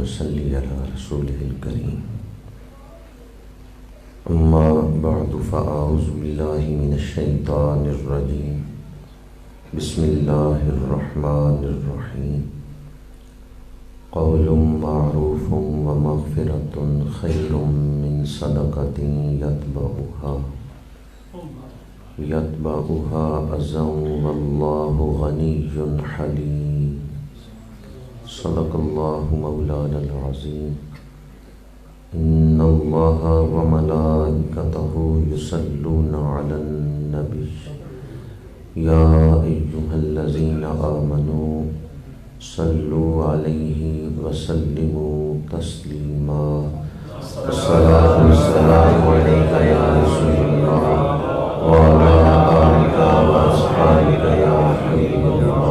صلی علی رسولہ الکریم اما بعد فاعوذ باللہ من الشیطان الرجیم بسم اللہ الرحمن الرحیم قول معروف ومغفرۃ خیر من صدقۃ یتبعها اذى واللہ غنی حلیم صدق اللہ مولانا العظیم ان اللہ وملائکتہ یصلون علی النبی یا ایہا الذین آمنوا صلوا علیہ وسلموا تسلیما الصلاۃ والسلام علیک یا رسول اللہ وعلی آلک واصحابک یا حبیب اللہ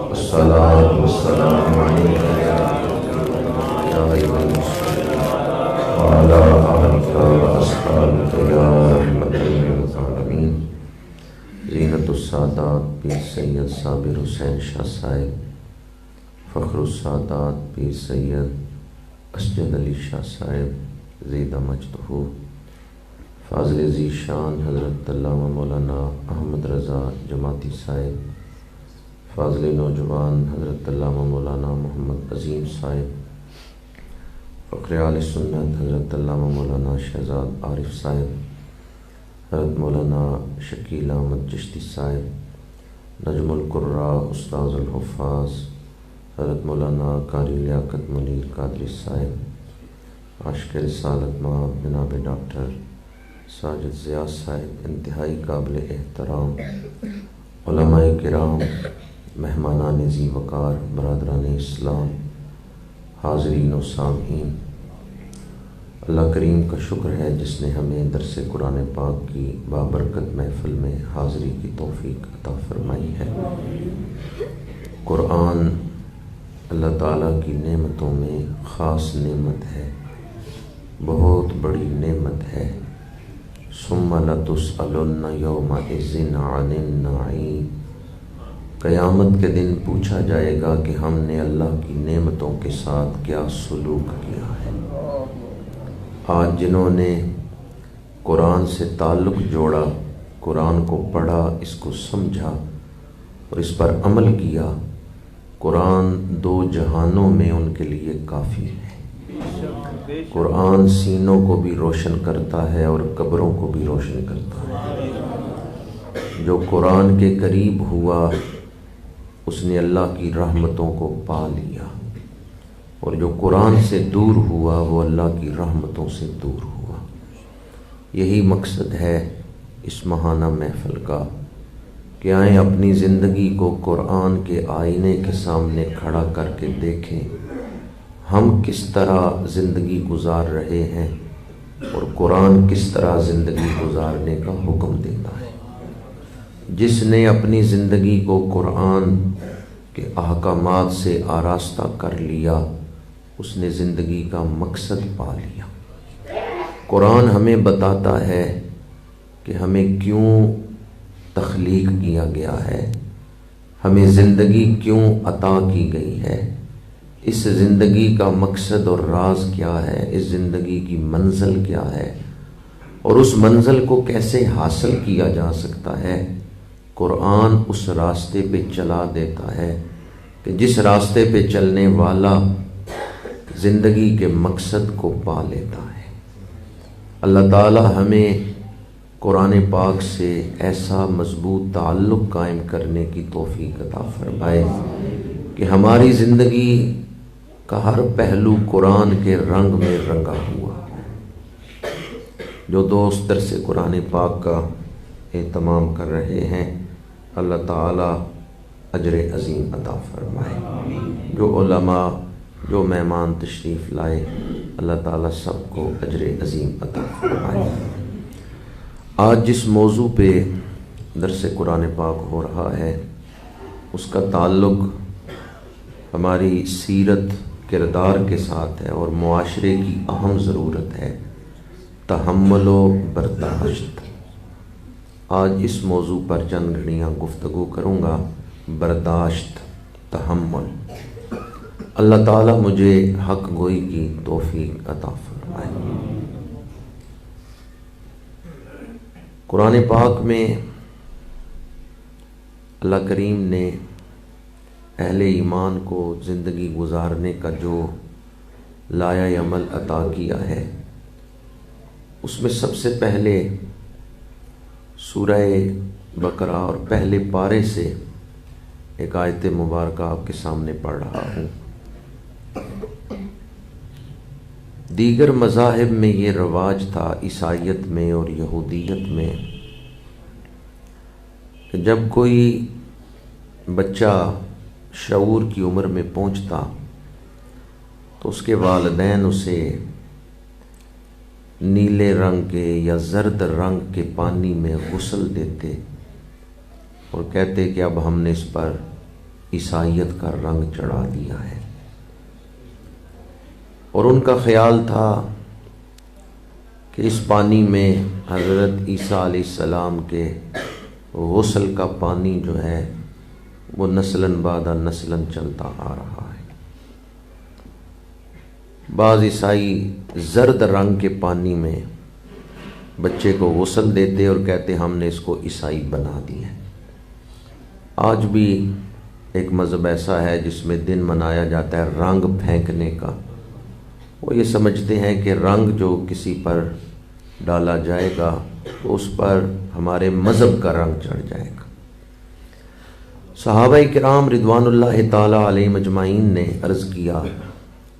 الصلاۃ والسلام علیک یا ایھا المرسلین وعلی آلک واصحابک یا رحمۃ للعالمین۔ زینت السادات پیر سید صابر حسین شاہ صاحب، فخر السادات پیر سید اسجد علی شاہ صاحب زیدہ مجدہ، فاضل ذی شان حضرت علامہ مولانا احمد رضا جماعتی صاحب، فاضل نوجوان حضرت علامہ مولانا محمد عظیم صاحب، فقر اہل سنت حضرت علامہ مولانا شہزاد عارف صاحب، حضرت مولانا شکیل احمد چشتی صاحب، نجم القراء استاذ الحفاظ حضرت مولانا قاری لیاقت منیر قادری صاحب، عاشق رسالت مآب جناب ڈاکٹر ساجد ضیاء صاحب، انتہائی قابل احترام علماء کرام، مہمانان ذی وقار، برادران اسلام، حاضرین و سامعین، اللہ کریم کا شکر ہے جس نے ہمیں درس قرآن پاک کی بابرکت محفل میں حاضری کی توفیق عطا فرمائی ہے۔ قرآن اللہ تعالیٰ کی نعمتوں میں خاص نعمت ہے، بہت بڑی نعمت ہے۔ ثم لتسألن یومئذ عن النعیم، قیامت کے دن پوچھا جائے گا کہ ہم نے اللہ کی نعمتوں کے ساتھ کیا سلوک کیا ہے۔ آج جنہوں نے قرآن سے تعلق جوڑا، قرآن کو پڑھا، اس کو سمجھا اور اس پر عمل کیا، قرآن دو جہانوں میں ان کے لیے کافی ہے۔ قرآن سینوں کو بھی روشن کرتا ہے اور قبروں کو بھی روشن کرتا ہے۔ جو قرآن کے قریب ہوا اس نے اللہ کی رحمتوں کو پا لیا، اور جو قرآن سے دور ہوا وہ اللہ کی رحمتوں سے دور ہوا۔ یہی مقصد ہے اس ماہانہ محفل کا کہ آئیں اپنی زندگی کو قرآن کے آئینے کے سامنے کھڑا کر کے دیکھیں ہم کس طرح زندگی گزار رہے ہیں اور قرآن کس طرح زندگی گزارنے کا حکم دیتا ہے۔ جس نے اپنی زندگی کو قرآن کے احکامات سے آراستہ کر لیا اس نے زندگی کا مقصد پا لیا۔ قرآن ہمیں بتاتا ہے کہ ہمیں کیوں تخلیق کیا گیا ہے، ہمیں زندگی کیوں عطا کی گئی ہے، اس زندگی کا مقصد اور راز کیا ہے، اس زندگی کی منزل کیا ہے، اور اس منزل کو کیسے حاصل کیا جا سکتا ہے۔ قرآن اس راستے پہ چلا دیتا ہے کہ جس راستے پہ چلنے والا زندگی کے مقصد کو پا لیتا ہے۔ اللہ تعالی ہمیں قرآن پاک سے ایسا مضبوط تعلق قائم کرنے کی توفیق عطا فرمائے کہ ہماری زندگی کا ہر پہلو قرآن کے رنگ میں رنگا ہوا۔ جو دوست درس قرآن پاک کا اہتمام کر رہے ہیں اللہ تعالی اجر عظیم عطا فرمائے۔ جو علماء، جو مہمان تشریف لائے اللہ تعالی سب کو اجر عظیم عطا فرمائے۔ آج جس موضوع پہ درس قرآن پاک ہو رہا ہے اس کا تعلق ہماری سیرت کردار کے ساتھ ہے اور معاشرے کی اہم ضرورت ہے، تحمل و برداشت۔ آج اس موضوع پر چند گھڑیاں گفتگو کروں گا، برداشت، تحمل۔ اللہ تعالیٰ مجھے حق گوئی کی توفیق عطا فرمائے۔ قرآن پاک میں اللہ کریم نے اہل ایمان کو زندگی گزارنے کا جو لایہ عمل عطا کیا ہے، اس میں سب سے پہلے سورہ بقرہ اور پہلے پارے سے ایک آیت مبارکہ آپ کے سامنے پڑھ رہا ہوں۔ دیگر مذاہب میں یہ رواج تھا، عیسائیت میں اور یہودیت میں، کہ جب کوئی بچہ شعور کی عمر میں پہنچتا تو اس کے والدین اسے نیلے رنگ کے یا زرد رنگ کے پانی میں غسل دیتے اور کہتے کہ اب ہم نے اس پر عیسائیت کا رنگ چڑھا دیا ہے، اور ان کا خیال تھا کہ اس پانی میں حضرت عیسیٰ علیہ السلام کے غسل کا پانی جو ہے وہ نسلاً بعد نسلاً چلتا آ رہا ہے۔ بعض عیسائی زرد رنگ کے پانی میں بچے کو غسل دیتے اور کہتے ہم نے اس کو عیسائی بنا دیا ہے۔ آج بھی ایک مذہب ایسا ہے جس میں دن منایا جاتا ہے رنگ پھینکنے کا۔ وہ یہ سمجھتے ہیں کہ رنگ جو کسی پر ڈالا جائے گا تو اس پر ہمارے مذہب کا رنگ چڑھ جائے گا۔ صحابہ کرام رضوان اللہ تعالی علیہم اجمعین نے عرض کیا،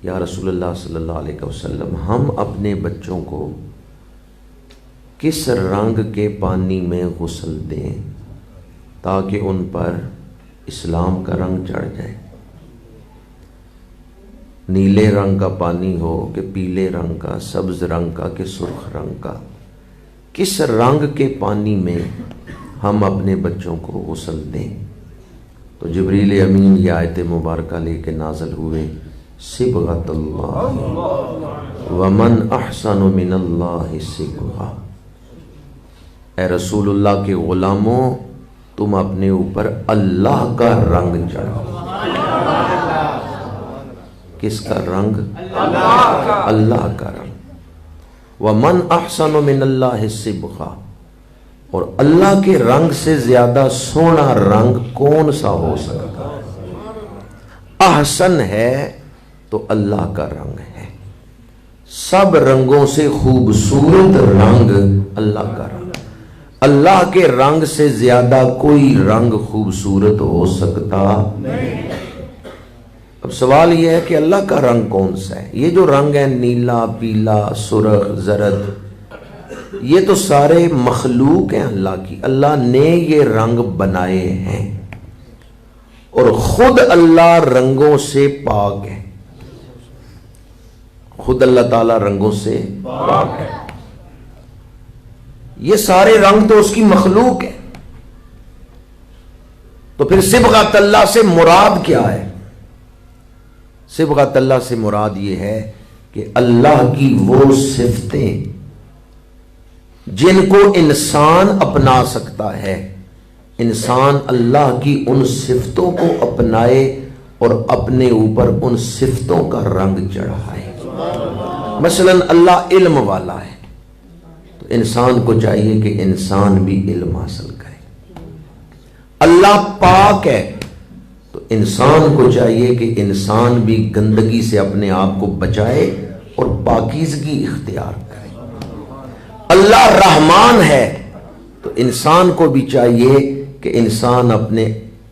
یا رسول اللہ صلی اللہ علیہ وسلم، ہم اپنے بچوں کو کس رنگ کے پانی میں غسل دیں تاکہ ان پر اسلام کا رنگ چڑھ جائے؟ نیلے رنگ کا پانی ہو کہ پیلے رنگ کا، سبز رنگ کا کہ سرخ رنگ کا، کس رنگ کے پانی میں ہم اپنے بچوں کو غسل دیں؟ تو جبریل امین یہ آیت مبارکہ لے کے نازل ہوئے، صبغۃ اللہ ومن احسن من اللہ صبغہ، اے رسول اللہ کے غلاموں تم اپنے اوپر اللہ کا رنگ چڑھاؤ۔ کس کا رنگ؟ اللہ کا رنگ۔ ومن احسن من اللہ صبغہ، اور اللہ کے رنگ سے زیادہ سونا رنگ کون سا ہو سکتا ہے؟ احسن ہے تو اللہ کا رنگ ہے، سب رنگوں سے خوبصورت رنگ اللہ کا رنگ، اللہ کے رنگ سے زیادہ کوئی رنگ خوبصورت ہو سکتا نہیں۔ اب سوال یہ ہے کہ اللہ کا رنگ کون سا ہے؟ یہ جو رنگ ہے نیلا، پیلا، سرخ، زرد، یہ تو سارے مخلوق ہیں اللہ کی، اللہ نے یہ رنگ بنائے ہیں، اور خود اللہ رنگوں سے پاک ہے، خود اللہ تعالی رنگوں سے پاک ہے۔ یہ سارے رنگ تو اس کی مخلوق ہے، تو پھر صبغۃ اللہ سے مراد کیا ہے؟ صبغۃ اللہ سے مراد یہ ہے کہ اللہ کی وہ صفتیں جن کو انسان اپنا سکتا ہے، انسان اللہ کی ان صفتوں کو اپنائے اور اپنے اوپر ان صفتوں کا رنگ چڑھائے۔ مثلا اللہ علم والا ہے تو انسان کو چاہیے کہ انسان بھی علم حاصل کرے۔ اللہ پاک ہے تو انسان کو چاہیے کہ انسان بھی گندگی سے اپنے آپ کو بچائے اور پاکیزگی اختیار کرے۔ اللہ رحمان ہے تو انسان کو بھی چاہیے کہ انسان اپنے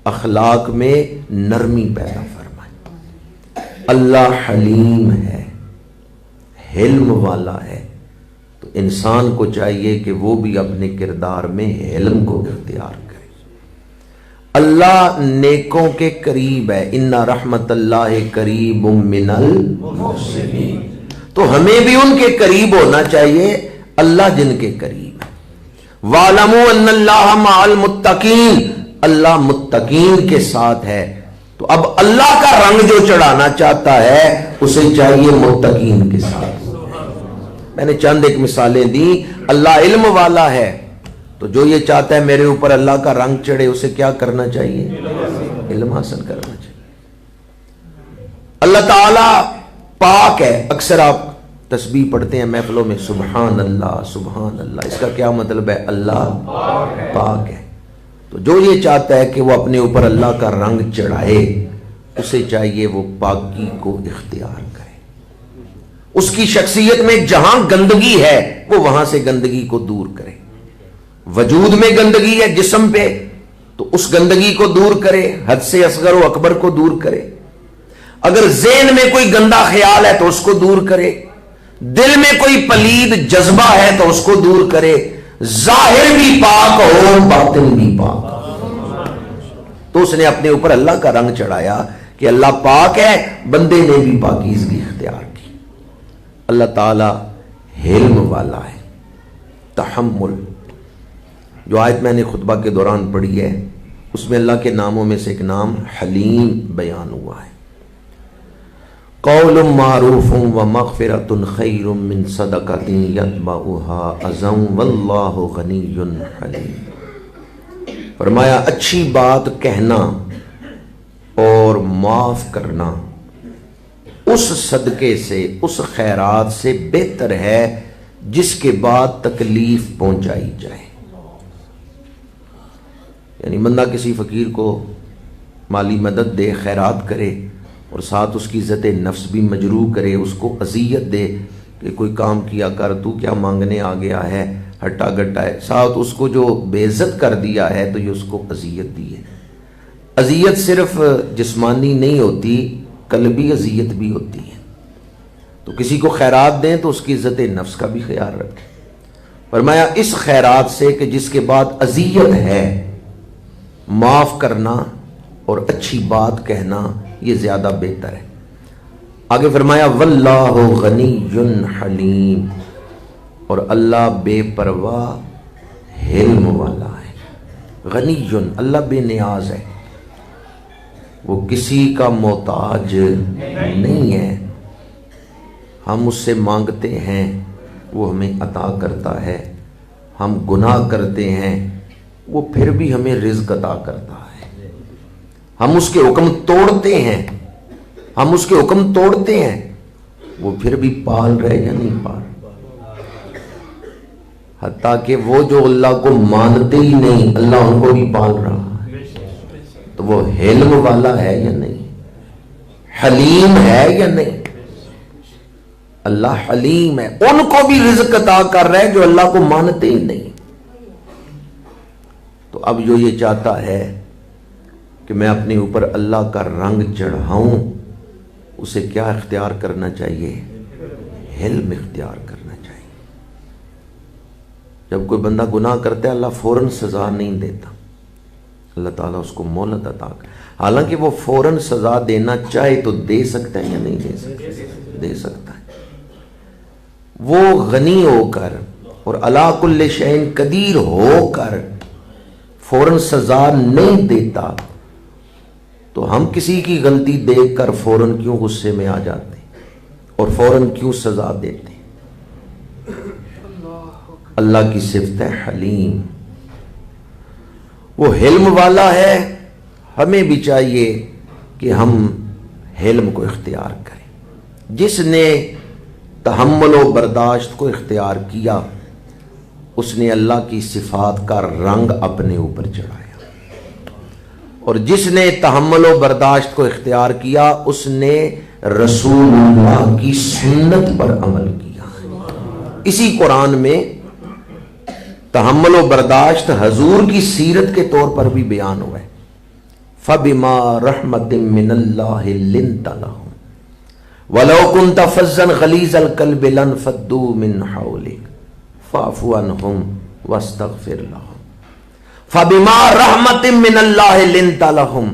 اخلاق میں نرمی پیدا فرمائے۔ اللہ حلیم ہے، حلم والا ہے تو انسان کو چاہیے کہ وہ بھی اپنے کردار میں حلم کو اختیار کرے۔ اللہ نیکوں کے قریب ہے، ان رحمت اللہ قریب من المحسنین، تو ہمیں بھی ان کے قریب ہونا چاہیے، اللہ جن کے قریب ہے۔ وَاعْلَمُوا أَنَّ اللَّهَ مَعَ الْمُتَّقِينَ، اللہ متقین کے ساتھ ہے، تو اب اللہ کا رنگ جو چڑھانا چاہتا ہے اسے چاہیے متقین کے ساتھ۔ میں نے چند ایک مثالیں دی۔ اللہ علم والا ہے تو جو یہ چاہتا ہے میرے اوپر اللہ کا رنگ چڑھے، اسے کیا کرنا چاہیے؟ علم حاصل کرنا چاہیے۔ اللہ تعالیٰ پاک ہے. اکثر آپ تسبیح پڑھتے ہیں محفلوں میں سبحان اللہ سبحان اللہ، اس کا کیا مطلب ہے؟ اللہ پاک ہے. تو جو یہ چاہتا ہے کہ وہ اپنے اوپر اللہ کا رنگ چڑھائے، اسے چاہیے وہ پاکی کو اختیار کرے. اس کی شخصیت میں جہاں گندگی ہے وہ وہاں سے گندگی کو دور کرے. وجود میں گندگی ہے جسم پہ تو اس گندگی کو دور کرے، حد سے اصغر و اکبر کو دور کرے. اگر ذہن میں کوئی گندا خیال ہے تو اس کو دور کرے، دل میں کوئی پلید جذبہ ہے تو اس کو دور کرے. ظاہر بھی پاک ہو باطن بھی پاک ہو. تو اس نے اپنے اوپر اللہ کا رنگ چڑھایا کہ اللہ پاک ہے، بندے نے بھی پاکیزگی اختیار کی. اللہ تعالی حلم والا ہے. تحمل، جو آیت میں نے خطبہ کے دوران پڑھی ہے اس میں اللہ کے ناموں میں سے ایک نام حلیم بیان ہوا ہے. قول معروف و مغفرۃ خیر من صدقۃ یتبعها اذى واللہ غنی حلیم. فرمایا اچھی بات کہنا اور معاف کرنا اس صدقے سے، اس خیرات سے بہتر ہے جس کے بعد تکلیف پہنچائی جائے. یعنی بندہ کسی فقیر کو مالی مدد دے، خیرات کرے اور ساتھ اس کی عزت نفس بھی مجروح کرے، اس کو اذیت دے کہ کوئی کام کیا کر، تو کیا مانگنے آ گیا ہے، ہٹا گٹا ہے، ساتھ اس کو جو بے عزت کر دیا ہے تو یہ اس کو اذیت دی ہے. اذیت صرف جسمانی نہیں ہوتی، قلبی اذیت بھی ہوتی ہے. تو کسی کو خیرات دیں تو اس کی عزت نفس کا بھی خیال رکھیں. فرمایا اس خیرات سے کہ جس کے بعد اذیت ہے، معاف کرنا اور اچھی بات کہنا یہ زیادہ بہتر ہے. آگے فرمایا واللہ غنی حلیم، اور اللہ بے پرواہ حلم والا ہے. غنی، اللہ بے نیاز ہے، وہ کسی کا محتاج نہیں ہے. ہم اس سے مانگتے ہیں وہ ہمیں عطا کرتا ہے، ہم گناہ کرتے ہیں وہ پھر بھی ہمیں رزق عطا کرتا ہے. ہم اس کے حکم توڑتے ہیں، ہم اس کے حکم توڑتے ہیں وہ پھر بھی پال رہے یا نہیں پال. حتیٰ کہ وہ جو اللہ کو مانتے ہی نہیں اللہ ان کو بھی پال رہا ہے. تو وہ حلم والا ہے یا نہیں، حلیم ہے یا نہیں؟ اللہ حلیم ہے، ان کو بھی رزق عطا کر رہا ہے جو اللہ کو مانتے ہی نہیں. تو اب جو یہ چاہتا ہے کہ میں اپنے اوپر اللہ کا رنگ چڑھاؤں، اسے کیا اختیار کرنا چاہیے؟ حلم اختیار کرنا چاہیے. جب کوئی بندہ گناہ کرتا ہے اللہ فوراً سزا نہیں دیتا، اللہ تعالیٰ اس کو مہلت عطا کر. حالانکہ وہ فوراً سزا دینا چاہے تو دے سکتا ہے یا نہیں دے سکتا؟ دے سکتا ہے. وہ غنی ہو کر اور علی کل شیء قدیر ہو کر فوراً سزا نہیں دیتا، تو ہم کسی کی غلطی دیکھ کر فوراً کیوں غصے میں آ جاتے اور فوراً کیوں سزا دیتے؟ اللہ کی صفت ہے حلیم، وہ حلم والا ہے. ہمیں بھی چاہیے کہ ہم حلم کو اختیار کریں. جس نے تحمل و برداشت کو اختیار کیا اس نے اللہ کی صفات کا رنگ اپنے اوپر چڑھایا، اور جس نے تحمل و برداشت کو اختیار کیا اس نے رسول اللہ کی سنت پر عمل کیا. اسی قرآن میں تحمل و برداشت حضور کی سیرت کے طور پر بھی بیان ہوا ہے. فَبِمَا رَحْمَةٍ مِّنَ اللَّهِ لِنْتَ لَهُمْ وَلَوْ كُنْتَ فَظًّا غَلِيظَ الْقَلْبِ لَانفَضُّوا مِنْ حَوْلِكَ فَاعْفُ عَنْهُمْ وَاسْتَغْفِرْ لَهُمْ فَبِمَا رَحْمَةٍ مِّنَ اللَّهِ لِنْتَ لَهُمْ.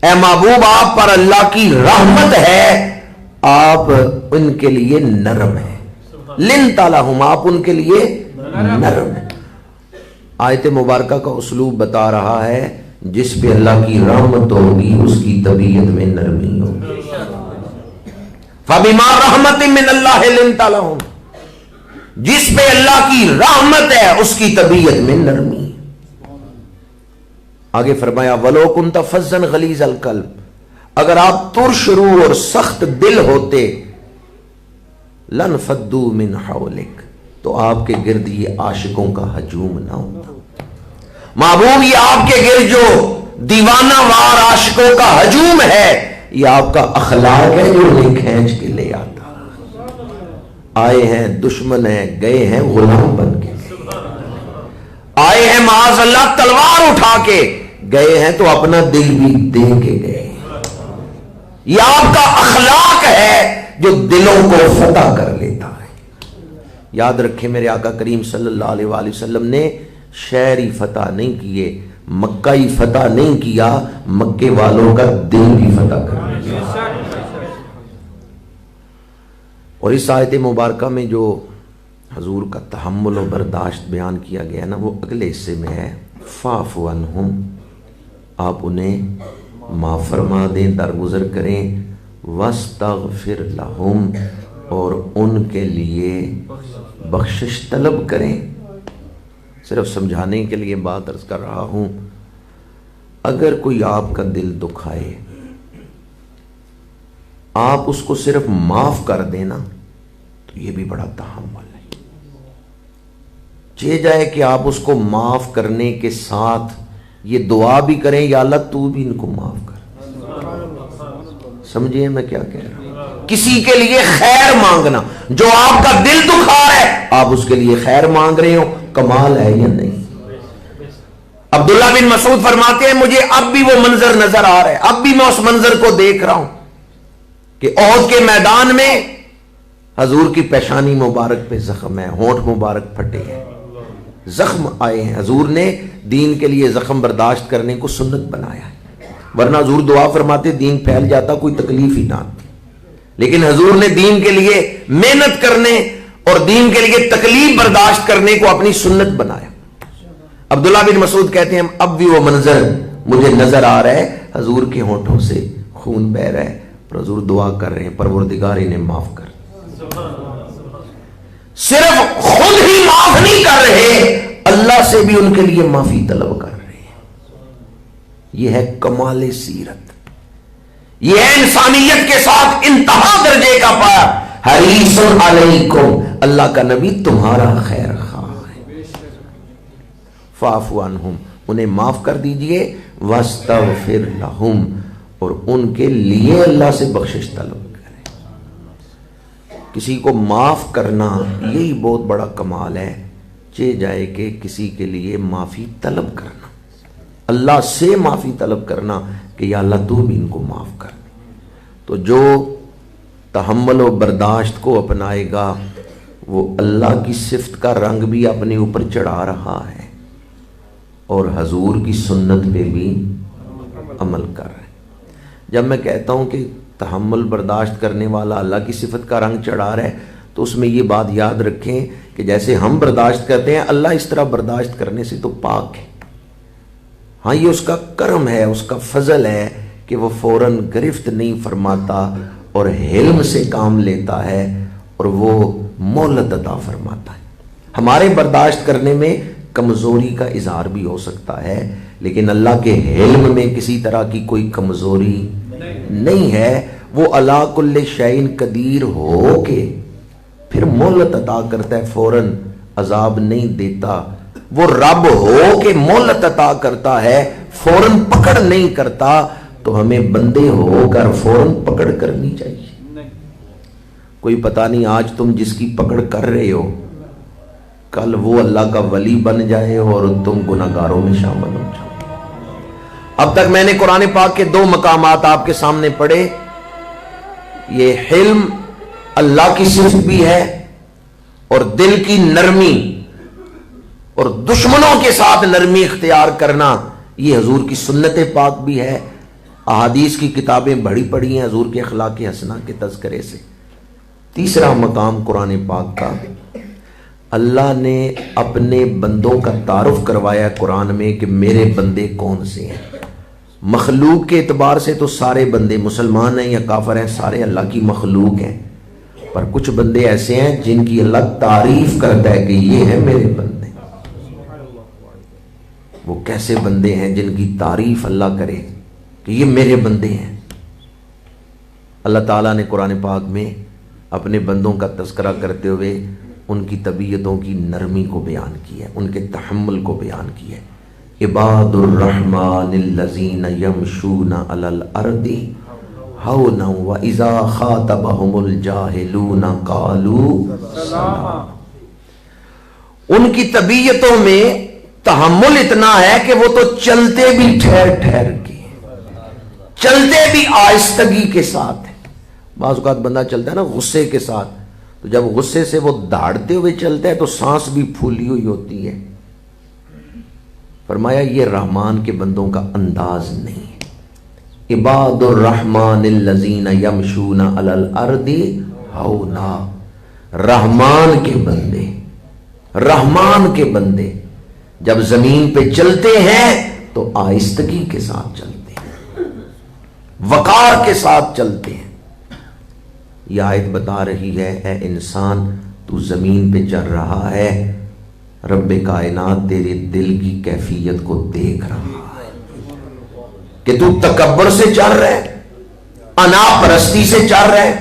اے محبوب آپ پر اللہ کی رحمت ہے، آپ ان کے لیے نرم ہیں. لِنْتَ لَهُمْ، آپ ان کے لیے نرم ہیں. آیت مبارکہ کا اسلوب بتا رہا ہے جس پہ اللہ کی رحمت ہوگی اس کی طبیعت میں نرمی ہوگی. فَبِمَا رَحْمَةٍ مِّنَ اللَّهِ لِنْتَ لَهُمْ، جس پہ اللہ کی رحمت ہے اس کی طبیعت میں نرمی. آگے فرمایا وَلَوْ كُنْتَ فَظًّا غَلِيظَ الْقَلْبِ، اگر آپ ترش روح اور سخت دل ہوتے لن فدو من حولک، تو آپ کے گرد یہ عاشقوں کا ہجوم نہ ہوتا۔ محبوب یہ آپ کے گرد جو دیوانہ وار عاشقوں کا ہجوم ہے، یہ آپ کا اخلاق ہے جو انہیں کھینچ کے لے آتا۔ آئے ہیں دشمن ہیں، گئے ہیں غلام بن کے، آئے ہیں معاذ اللہ تلوار اٹھا کے، گئے ہیں تو اپنا دل بھی دے کے گئے۔ یہ آپ کا اخلاق ہے جو دلوں کو فتح کر لیتا ہے۔ یاد رکھیں میرے آقا کریم صلی اللہ علیہ وآلہ وسلم نے شہری فتح نہیں کیے، مکہ فتح نہیں کیا، مکے والوں کا دل بھی فتح کر لیا۔ اور اس آیت مبارکہ میں جو حضور کا تحمل و برداشت بیان کیا گیا نا، وہ اگلے حصے میں ہے فاعف عنہم، آپ انہیں معاف فرما دیں، درگزر کریں، واستغفر لہم، اور ان کے لیے بخشش طلب کریں۔ صرف سمجھانے کے لیے بات عرض کر رہا ہوں، اگر کوئی آپ کا دل دکھائے، آپ اس کو صرف معاف کر دینا تو یہ بھی بڑا تحمل ہے۔ چاہے جائے کہ آپ اس کو معاف کرنے کے ساتھ یہ دعا بھی کریں، یا اللہ تو بھی ان کو معاف کر۔ سمجھئے میں کیا کہہ رہا ہوں؟ کسی کے لیے خیر مانگنا، جو آپ کا دل دکھا ہے آپ اس کے لیے خیر مانگ رہے ہو، کمال ہے یا نہیں؟ عبداللہ بن مسعود فرماتے ہیں مجھے اب بھی وہ منظر نظر آ رہا ہے، اب بھی میں اس منظر کو دیکھ رہا ہوں کہ احد کے میدان میں حضور کی پیشانی مبارک پہ زخم ہے، ہونٹ مبارک پھٹے ہیں، زخم آئے ہیں۔ حضور نے دین کے لیے زخم برداشت کرنے کو سنت بنایا ہے، ورنہ حضور دعا فرماتے دین پھیل جاتا، کوئی تکلیف ہی نہ آتی، لیکن حضور نے دین کے لیے محنت کرنے اور دین کے لیے تکلیف برداشت کرنے کو اپنی سنت بنایا۔ عبداللہ بن مسعود کہتے ہیں اب بھی وہ منظر مجھے نظر آ رہا ہے، حضور کے ہونٹوں سے خون بہ رہا ہے اور حضور دعا کر رہے ہیں پروردگار انہیں معاف کر۔ صرف خود ہی معاف نہیں کر رہے، اللہ سے بھی ان کے لیے معافی طلب کر رہے ہیں۔ یہ ہے کمال سیرت، یہ ہے انسانیت کے ساتھ انتہا درجے کا پایا۔ حریص علیکم، اللہ کا نبی تمہارا خیر خواہ ہے۔ فاعف عنہم، انہیں معاف کر دیجئے، واستغفر لہم، اور ان کے لیے اللہ سے بخشش طلب کریں۔ کسی کو معاف کرنا یہی بہت بڑا کمال ہے، چاہے جائے کہ کسی کے لیے معافی طلب کرنا، اللہ سے معافی طلب کرنا کہ یا اللہ تو بھی ان کو معاف کر دے۔ تو جو تحمل و برداشت کو اپنائے گا وہ اللہ کی صفت کا رنگ بھی اپنے اوپر چڑھا رہا ہے اور حضور کی سنت پہ بھی عمل کر رہا ہے۔ جب میں کہتا ہوں کہ تحمل برداشت کرنے والا اللہ کی صفت کا رنگ چڑھا رہا ہے تو اس میں یہ بات یاد رکھیں کہ جیسے ہم برداشت کرتے ہیں اللہ اس طرح برداشت کرنے سے تو پاک ہے۔ ہاں یہ اس کا کرم ہے، اس کا فضل ہے کہ وہ فوراً گرفت نہیں فرماتا اور حلم سے کام لیتا ہے اور وہ مہلت عطا فرماتا ہے۔ ہمارے برداشت کرنے میں کمزوری کا اظہار بھی ہو سکتا ہے، لیکن اللہ کے حلم میں کسی طرح کی کوئی کمزوری نہیں ہے۔ وہ علی کل شیء قدیر ہو کے پھر مہلت عطا کرتا ہے، فوراً عذاب نہیں دیتا۔ وہ رب ہو کے مہلت عطا کرتا ہے، فوراً پکڑ نہیں کرتا۔ تو ہمیں بندے ہو کر فوراً پکڑ کرنی چاہیے۔ کوئی پتہ نہیں آج تم جس کی پکڑ کر رہے ہو کل وہ اللہ کا ولی بن جائے اور تم گناہگاروں میں شامل ہو جاؤ۔ اب تک میں نے قرآن پاک کے دو مقامات آپ کے سامنے پڑھے۔ یہ حلم اللہ کی صفت بھی ہے اور دل کی نرمی اور دشمنوں کے ساتھ نرمی اختیار کرنا یہ حضور کی سنت پاک بھی ہے۔ احادیث کی کتابیں بڑی پڑھی ہیں حضور کے اخلاق حسنہ کے تذکرے سے۔ تیسرا مقام قرآن پاک کا، اللہ نے اپنے بندوں کا تعارف کروایا قرآن میں کہ میرے بندے کون سے ہیں۔ مخلوق کے اعتبار سے تو سارے بندے مسلمان ہیں یا کافر ہیں، سارے اللہ کی مخلوق ہیں، پر کچھ بندے ایسے ہیں جن کی اللہ تعریف کرتا ہے کہ یہ ہیں میرے بندے۔ وہ کیسے بندے ہیں جن کی تعریف اللہ کرے کہ یہ میرے بندے ہیں؟ اللہ تعالیٰ نے قرآن پاک میں اپنے بندوں کا تذکرہ کرتے ہوئے ان کی طبیعتوں کی نرمی کو بیان کی ہے، ان کے تحمل کو بیان کی ہے. عباد الرحمن الذین یمشون علی الارض ہونا واذا خاطبہم الجاہلون قالوا سلاما. ان کی طبیعتوں میں تحمل اتنا ہے کہ وہ تو چلتے بھی ٹھہر ٹھہر کے، چلتے بھی آہستگی کے ساتھ ہے. بعض اوقات بندہ چلتا ہے نا غصے کے ساتھ، تو جب غصے سے وہ دھاڑتے ہوئے چلتا ہے تو سانس بھی پھولی ہوئی ہوتی ہے. فرمایا یہ رحمان کے بندوں کا انداز نہیں ہے. عباد الرحمن الذین یمشون علی الارض ہونا. رحمان کے بندے، رحمان کے بندے جب زمین پہ چلتے ہیں تو آہستگی کے ساتھ چلتے ہیں، وقار کے ساتھ چلتے ہیں. یہ آیت بتا رہی ہے اے انسان تو زمین پہ چل رہا ہے، رب کائنات تیرے دل کی کیفیت کو دیکھ رہا ہے کہ تو تکبر سے چل رہا ہے، انا پرستی سے چل رہا ہے،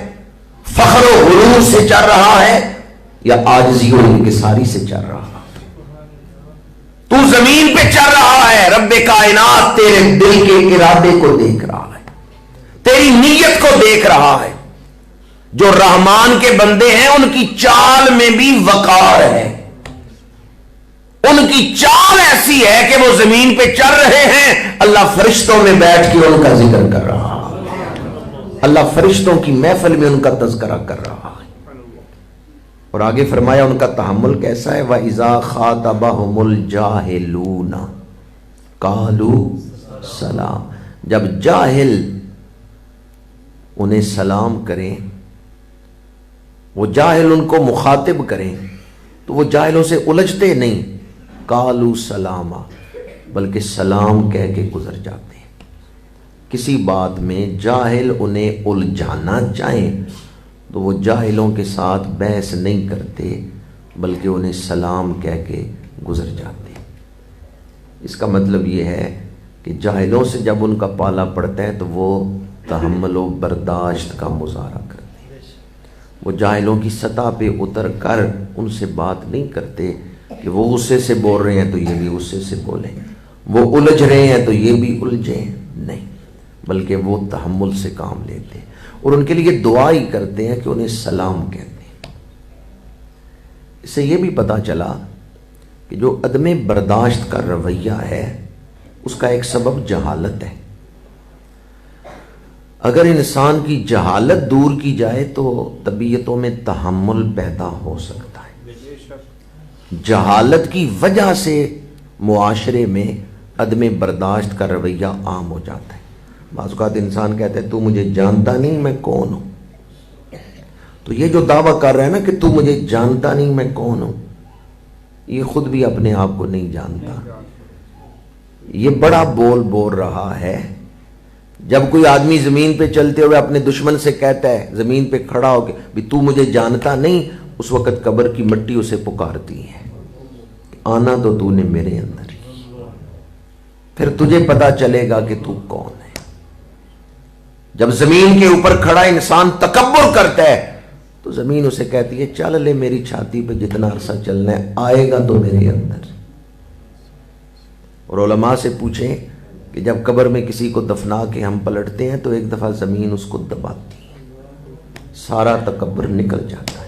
فخر و غرور سے چل رہا ہے، یا عاجزی و انکساری سے چل رہا ہے. تو زمین پہ چل رہا ہے، رب کائنات تیرے دل کے ارادے کو دیکھ رہا ہے، تیری نیت کو دیکھ رہا ہے. جو رحمان کے بندے ہیں ان کی چال میں بھی وقار ہے، ان کی چال ایسی ہے کہ وہ زمین پہ چل رہے ہیں، اللہ فرشتوں میں بیٹھ کے ان کا ذکر کر رہا ہے، اللہ فرشتوں کی محفل میں ان کا تذکرہ کر رہا ہے. اور آگے فرمایا ان کا تحمل کیسا ہے، وَإِذَا خَاطَبَهُمُ الْجَاهِلُونَ قَالُوا سلام. جب جاہل انہیں سلام کریں، وہ جاہل ان کو مخاطب کریں تو وہ جاہلوں سے الجھتے نہیں، قالوا سلاما، بلکہ سلام کہہ کے گزر جاتے ہیں. کسی بات میں جاہل انہیں الجھانا چاہیں تو وہ جاہلوں کے ساتھ بحث نہیں کرتے بلکہ انہیں سلام کہہ کے گزر جاتے ہیں. اس کا مطلب یہ ہے کہ جاہلوں سے جب ان کا پالا پڑتا ہے تو وہ تحمل و برداشت کا مظاہرہ کرتے ہیں. وہ جاہلوں کی سطح پہ اتر کر ان سے بات نہیں کرتے کہ وہ غصے سے بول رہے ہیں تو یہ بھی غصے سے بولیں، وہ الجھ رہے ہیں تو یہ بھی الجھیں، نہیں، بلکہ وہ تحمل سے کام لیتے ہیں اور ان کے لیے دعا ہی کرتے ہیں کہ انہیں سلام کہتے ہیں. اس سے یہ بھی پتہ چلا کہ جو عدم برداشت کا رویہ ہے اس کا ایک سبب جہالت ہے. اگر انسان کی جہالت دور کی جائے تو طبیعتوں میں تحمل پیدا ہو سکتا ہے. جہالت کی وجہ سے معاشرے میں عدم برداشت کا رویہ عام ہو جاتا ہے. بعض اوقات انسان کہتا ہے تو مجھے جانتا نہیں میں کون ہوں. تو یہ جو دعویٰ کر رہا ہے نا کہ تو مجھے جانتا نہیں میں کون ہوں، یہ خود بھی اپنے آپ کو نہیں جانتا، یہ بڑا بول رہا ہے. جب کوئی آدمی زمین پہ چلتے ہوئے اپنے دشمن سے کہتا ہے زمین پہ کھڑا ہو کے بھی تو مجھے جانتا نہیں، اس وقت قبر کی مٹی اسے پکارتی ہے، آنا تو نے میرے اندر ہی، پھر تجھے پتا چلے گا کہ تو کون ہے. جب زمین کے اوپر کھڑا انسان تکبر کرتا ہے تو زمین اسے کہتی ہے چل لے میری چھاتی پہ جتنا عرصہ چلنا ہے، آئے گا تو میرے اندر. اور علماء سے پوچھیں کہ جب قبر میں کسی کو دفنا کے ہم پلٹتے ہیں تو ایک دفعہ زمین اس کو دباتی ہے، سارا تکبر نکل جاتا ہے.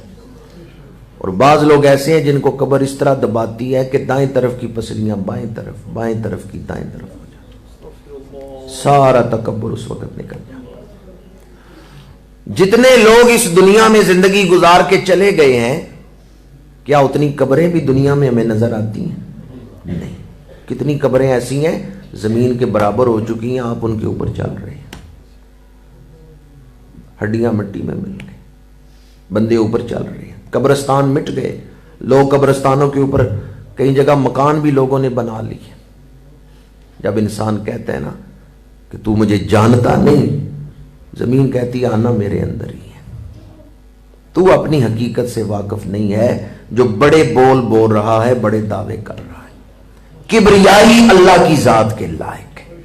اور بعض لوگ ایسے ہیں جن کو قبر اس طرح دباتی ہے کہ دائیں طرف کی پسلیاں بائیں طرف، بائیں طرف کی دائیں طرف ہو جاتی، سارا تکبر اس وقت نکل جاتا. جتنے لوگ اس دنیا میں زندگی گزار کے چلے گئے ہیں، کیا اتنی قبریں بھی دنیا میں ہمیں نظر آتی ہیں؟ نہیں. کتنی قبریں ایسی ہیں زمین کے برابر ہو چکی ہیں، آپ ان کے اوپر چل رہے ہیں، ہڈیاں مٹی میں مل گئی، بندے اوپر چل رہے ہیں. قبرستان مٹ گئے، لوگ قبرستانوں کے اوپر کئی جگہ مکان بھی لوگوں نے بنا لیے. جب انسان کہتا ہے نا کہ تو مجھے جانتا نہیں، زمین کہتی ہے آنا میرے اندر ہی ہے. تو اپنی حقیقت سے واقف نہیں ہے، جو بڑے بول رہا ہے، بڑے دعوے کر رہا ہے. کبریائی اللہ کی ذات کے لائق ہے.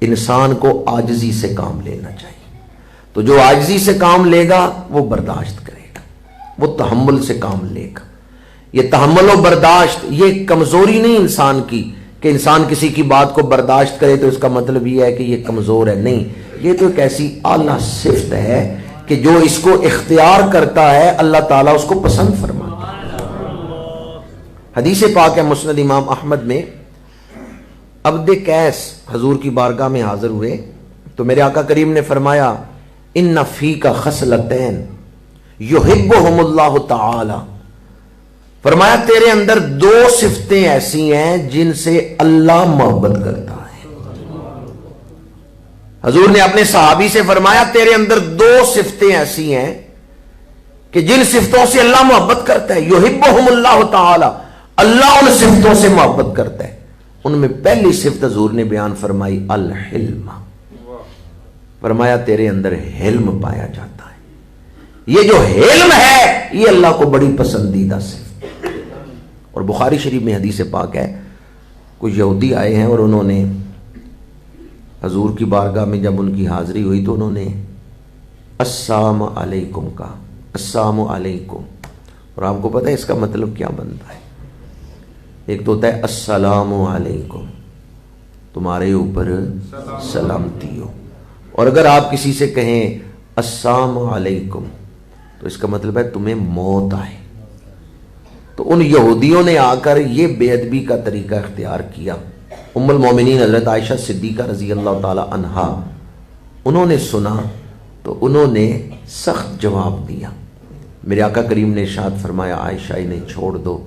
انسان کو عاجزی سے کام لینا چاہیے، تو جو عاجزی سے کام لے گا وہ برداشت کرے گا، وہ تحمل سے کام لے گا۔ یہ تحمل و برداشت یہ کمزوری نہیں انسان کی کہ انسان کسی کی بات کو برداشت کرے تو اس کا مطلب یہ ہے کہ یہ کمزور ہے، نہیں، یہ تو ایک ایسی اعلیٰ صفت ہے کہ جو اس کو اختیار کرتا ہے اللہ تعالیٰ اس کو پسند فرماتا ہے۔ حدیث پاک ہے مسند امام احمد میں، عبد قیس حضور کی بارگاہ میں حاضر ہوئے تو میرے آقا کریم نے فرمایا ان فیک خصلتین یحبہم اللہ تعالی، فرمایا تیرے اندر دو صفتیں ایسی ہیں جن سے اللہ محبت کرتا ہے۔ حضور نے اپنے صحابی سے فرمایا تیرے اندر دو صفتیں ایسی ہیں کہ جن صفتوں سے اللہ محبت کرتا ہے، یحبہم اللہ تعالی، اللہ ان صفتوں سے محبت کرتا ہے۔ ان میں پہلی صفت حضور نے بیان فرمائی الحلم، فرمایا تیرے اندر حلم پایا جاتا ہے۔ یہ جو حلم ہے یہ اللہ کو بڑی پسندیدہ صفت۔ اور بخاری شریف میں حدیث پاک ہے، کچھ یہودی آئے ہیں اور انہوں نے حضور کی بارگاہ میں جب ان کی حاضری ہوئی تو انہوں نے السلام علیکم کہا، السلام علیکم، اور آپ کو پتہ ہے اس کا مطلب کیا بنتا ہے؟ ایک تو ہوتا ہے السلام علیکم، تمہارے اوپر سلامتی ہو، اور اگر آپ کسی سے کہیں السلام علیکم تو اس کا مطلب ہے تمہیں موت آئے۔ تو ان یہودیوں نے آ کر یہ بے ادبی کا طریقہ اختیار کیا۔ ام المومنین حضرت عائشہ صدیقہ رضی اللہ تعالی عنہا انہوں نے سنا تو انہوں نے سخت جواب دیا۔ میرے آقا کریم نے ارشاد فرمایا عائشہ انہیں چھوڑ دو،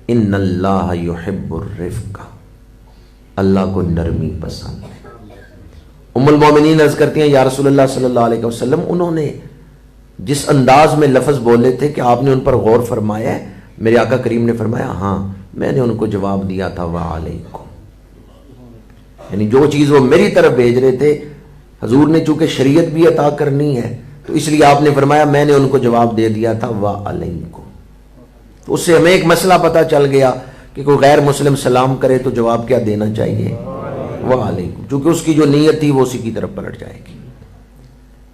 ان اللہ یحب الرفق، اللہ کو نرمی پسند ہے۔ ام المومنین عرض کرتی ہیں یا رسول اللہ صلی اللہ علیہ وسلم، انہوں نے جس انداز میں لفظ بولے تھے کہ آپ نے ان پر غور فرمایا ہے؟ میرے آقا کریم نے فرمایا ہاں، میں نے ان کو جواب دیا تھا وعلیکم، یعنی جو چیز وہ میری طرف بھیج رہے تھے، حضور نے چونکہ شریعت بھی عطا کرنی ہے تو اس لیے آپ نے فرمایا میں نے ان کو جواب دے دیا تھا وعلیکم۔ تو اس سے ہمیں ایک مسئلہ پتہ چل گیا کہ کوئی غیر مسلم سلام کرے تو جواب کیا دینا چاہیے؟ وعلیکم، چونکہ اس کی جو نیت تھی وہ اسی کی طرف پلٹ جائے گی۔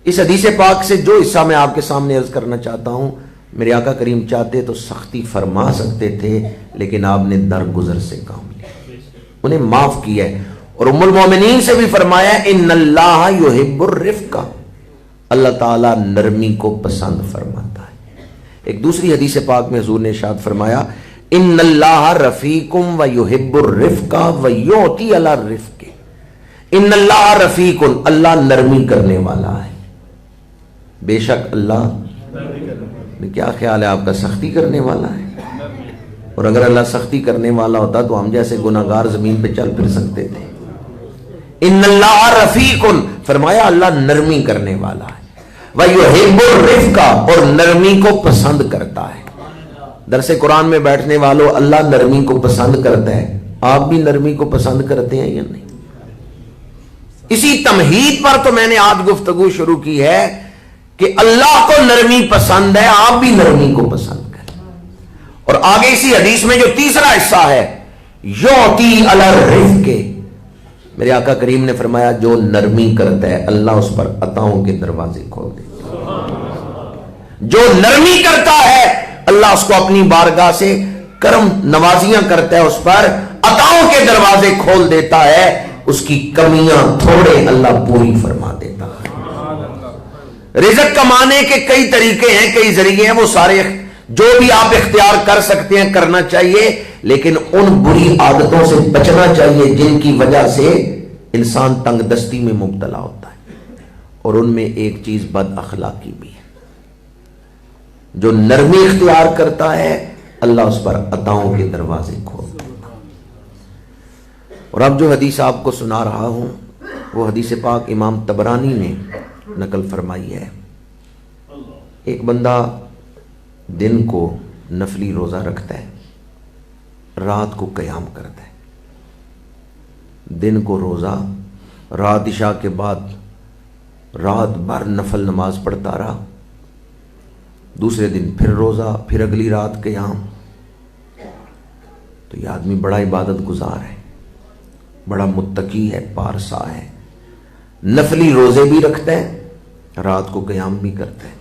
اس حدیث پاک سے جو حصہ میں آپ کے سامنے عرض کرنا چاہتا ہوں، میرے آقا کریم چاہتے تو سختی فرما سکتے تھے لیکن آپ نے درگزر سے کام لیا، انہیں معاف کیا ہے۔ اور ام المومنین سے بھی فرمایا ان اللہ یحب الرفق، اللہ تعالیٰ نرمی کو پسند فرماتا ہے۔ ایک دوسری حدیث پاک میں حضور نے ارشاد فرمایا ان اللہ رفیقم و یحب الرفق و یعطی علی الرفق، ان اللہ رفیق، اللہ نرمی کرنے والا ہے، بے شک اللہ، کیا خیال ہے آپ کا، سختی کرنے والا ہے؟ اور اگر اللہ سختی کرنے والا ہوتا تو ہم جیسے گناہگار زمین پہ چل پھر سکتے تھے۔ ان اللہ رفیق، فرمایا اللہ نرمی کرنے والا ہے، وَيُحِبُّ الرِّفْقَ، اور نرمی کو پسند کرتا ہے۔ درس قرآن میں بیٹھنے والوں، اللہ نرمی کو پسند کرتا ہے، آپ بھی نرمی کو پسند کرتے ہیں یا نہیں؟ اسی تمہید پر تو میں نے آج گفتگو شروع کی ہے کہ اللہ کو نرمی پسند ہے، آپ بھی نرمی کو پسند کریں۔ اور آگے اسی حدیث میں جو تیسرا حصہ ہے یعطی علی الرفق، میرے آقا کریم نے فرمایا جو نرمی کرتا ہے اللہ اس پر عطاؤں کے دروازے کھول دیتا ہے۔ جو نرمی کرتا ہے اللہ اس کو اپنی بارگاہ سے کرم نوازیاں کرتا ہے، اس پر عطاؤں کے دروازے کھول دیتا ہے، اس کی کمیاں تھوڑے اللہ پوری فرما دیتا ہے۔ رزق کمانے کے کئی طریقے ہیں، کئی ذریعے ہیں، وہ سارے جو بھی آپ اختیار کر سکتے ہیں کرنا چاہیے، لیکن ان بری عادتوں سے بچنا چاہیے جن کی وجہ سے انسان تنگ دستی میں مبتلا ہوتا ہے۔ اور ان میں ایک چیز بد اخلاقی بھی ہے۔ جو نرمی اختیار کرتا ہے اللہ اس پر عطاؤں کے دروازے کھول دیتا ہے۔ اور اب جو حدیث آپ کو سنا رہا ہوں وہ حدیث پاک امام طبرانی نے نقل فرمائی ہے۔ ایک بندہ دن کو نفلی روزہ رکھتا ہے، رات کو قیام کرتا ہے، دن کو روزہ، رات عشاء کے بعد رات بھر نفل نماز پڑھتا رہا، دوسرے دن پھر روزہ، پھر اگلی رات قیام۔ تو یہ آدمی بڑا عبادت گزار ہے، بڑا متقی ہے، پارسا ہے، نفلی روزے بھی رکھتا ہے رات کو قیام بھی کرتا ہے۔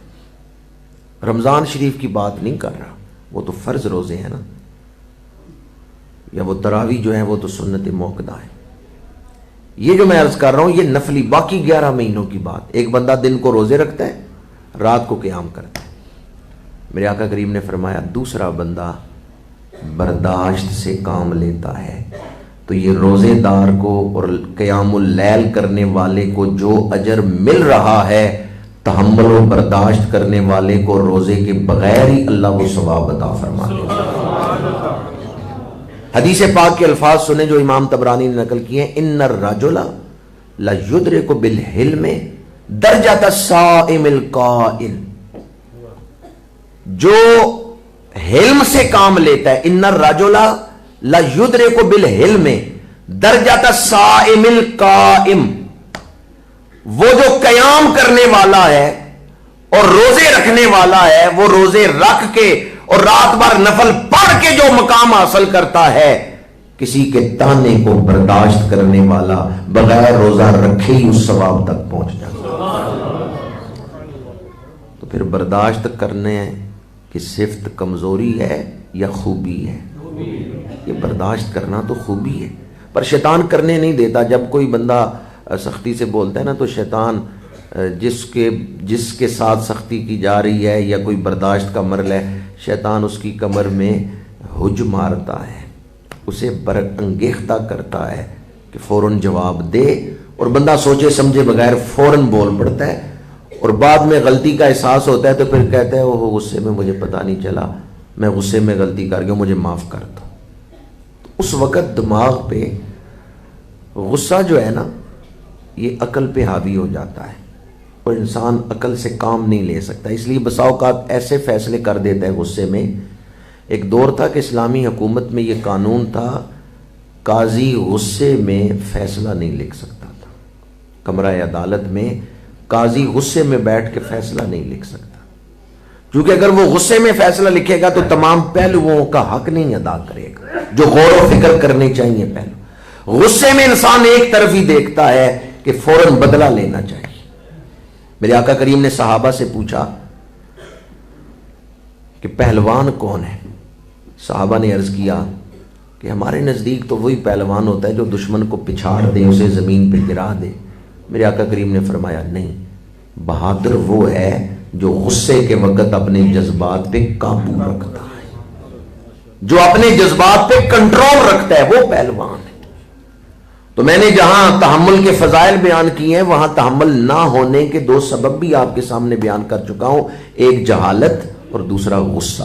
رمضان شریف کی بات نہیں کر رہا، وہ تو فرض روزے ہیں نا، یا وہ تراویح جو ہے وہ تو سنت موقدہ ہے۔ یہ جو میں عرض کر رہا ہوں یہ نفلی، باقی 11 مہینوں کی بات۔ ایک بندہ دن کو روزے رکھتا ہے، رات کو قیام کرتا ہے۔ میرے آقا کریم نے فرمایا دوسرا بندہ برداشت سے کام لیتا ہے تو یہ روزے دار کو اور قیام اللیل کرنے والے کو جو اجر مل رہا ہے، تحمل و برداشت کرنے والے کو روزے کے بغیر ہی اللہ وہ ثواب عطا فرما دے گا۔ حدیث پاک کے الفاظ سنیں جو امام طبرانی نے نقل کیے ہیں، ان الرجل لیدرک بالحلم درجۃ الصائم القائم، جو حلم سے کام لیتا ہے، ان الرجل لیدرک بالحلم درجۃ الصائم القائم، وہ جو قیام کرنے والا ہے اور روزے رکھنے والا ہے، وہ روزے رکھ کے اور رات بھر نفل پڑھ کے جو مقام حاصل کرتا ہے، کسی کے تانے کو برداشت کرنے والا بغیر روزہ رکھے ہی اس ثواب تک پہنچ جاتا ہے۔ تو پھر برداشت کرنے کی صفت کمزوری ہے یا خوبی ہے؟ یہ برداشت کرنا تو خوبی ہے، پر شیطان کرنے نہیں دیتا۔ جب کوئی بندہ سختی سے بولتا ہے نا تو شیطان جس کے ساتھ سختی کی جا رہی ہے یا کوئی برداشت کا مرل ہے، شیطان اس کی کمر میں ہج مارتا ہے، اسے برانگیختہ کرتا ہے کہ فوراً جواب دے، اور بندہ سوچے سمجھے بغیر فوراً بول پڑتا ہے، اور بعد میں غلطی کا احساس ہوتا ہے تو پھر کہتا ہے وہ غصے میں مجھے پتہ نہیں چلا، میں غصے میں غلطی کر گیا، مجھے معاف کر دو۔ اس وقت دماغ پہ غصہ جو ہے نا یہ عقل پہ حاوی ہو جاتا ہے اور انسان عقل سے کام نہیں لے سکتا، اس لیے بسا اوقات ایسے فیصلے کر دیتا ہے غصے میں۔ ایک دور تھا کہ اسلامی حکومت میں یہ قانون تھا، قاضی غصے میں فیصلہ نہیں لکھ سکتا تھا، کمرہ عدالت میں قاضی غصے میں بیٹھ کے فیصلہ نہیں لکھ سکتا، کیونکہ اگر وہ غصے میں فیصلہ لکھے گا تو تمام پہلوؤں کا حق نہیں ادا کرے گا جو غور و فکر کرنے چاہیے پہلو۔ غصے میں انسان ایک طرف ہی دیکھتا ہے کہ فوراً بدلہ لینا چاہیے۔ میرے آقا کریم نے صحابہ سے پوچھا کہ پہلوان کون ہے؟ صحابہ نے عرض کیا کہ ہمارے نزدیک تو وہی پہلوان ہوتا ہے جو دشمن کو پچھاڑ دے، اسے زمین پہ گرا دے۔ میرے آقا کریم نے فرمایا نہیں، بہادر وہ ہے جو غصے کے وقت اپنے جذبات پہ قابو رکھتا ہے، جو اپنے جذبات پہ کنٹرول رکھتا ہے، وہ پہلوان ہے۔ تو میں نے جہاں تحمل کے فضائل بیان کیے ہیں وہاں تحمل نہ ہونے کے 2 سبب بھی آپ کے سامنے بیان کر چکا ہوں، ایک جہالت اور دوسرا غصہ۔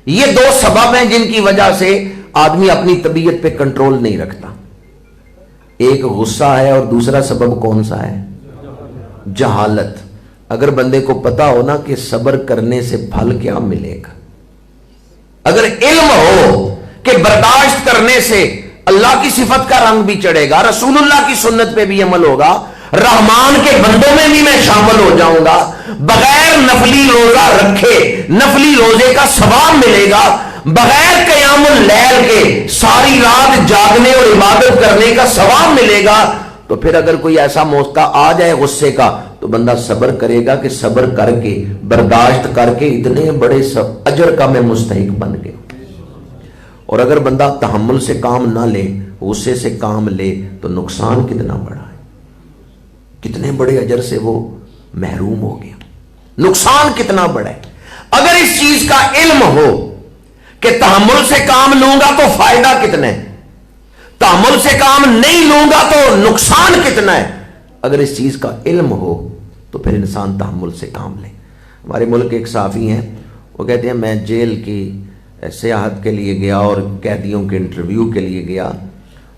یہ 2 سبب ہیں جن کی وجہ سے آدمی اپنی طبیعت پہ کنٹرول نہیں رکھتا، ایک غصہ ہے اور دوسرا سبب کون سا ہے؟ جہالت۔ اگر بندے کو پتا ہو نا کہ صبر کرنے سے پھل کیا ملے گا، اگر علم ہو کہ برداشت کرنے سے اللہ کی صفت کا رنگ بھی چڑھے گا، رسول اللہ کی سنت پہ بھی عمل ہوگا، رحمان کے بندوں میں بھی میں شامل ہو جاؤں گا، بغیر نفلی روزہ رکھے نفلی روزے کا ثواب ملے گا، بغیر قیام اللیل کے ساری رات جاگنے اور عبادت کرنے کا ثواب ملے گا، تو پھر اگر کوئی ایسا موقع آ جائے غصے کا تو بندہ صبر کرے گا کہ صبر کر کے برداشت کر کے اتنے بڑے اجر کا میں مستحق بن گیا۔ اور اگر بندہ تحمل سے کام نہ لے، غصے سے کام لے، تو نقصان کتنا بڑا ہے، کتنے بڑے اجر سے وہ محروم ہو گیا، نقصان کتنا بڑا ہے۔ اگر اس چیز کا علم ہو کہ تحمل سے کام لوں گا تو فائدہ کتنا ہے، تحمل سے کام نہیں لوں گا تو نقصان کتنا ہے، اگر اس چیز کا علم ہو تو پھر انسان تحمل سے کام لے۔ ہمارے ملک ایک صحافی ہیں، وہ کہتے ہیں میں جیل کی سیاحت کے لیے گیا اور قیدیوں کے انٹرویو کے لیے گیا،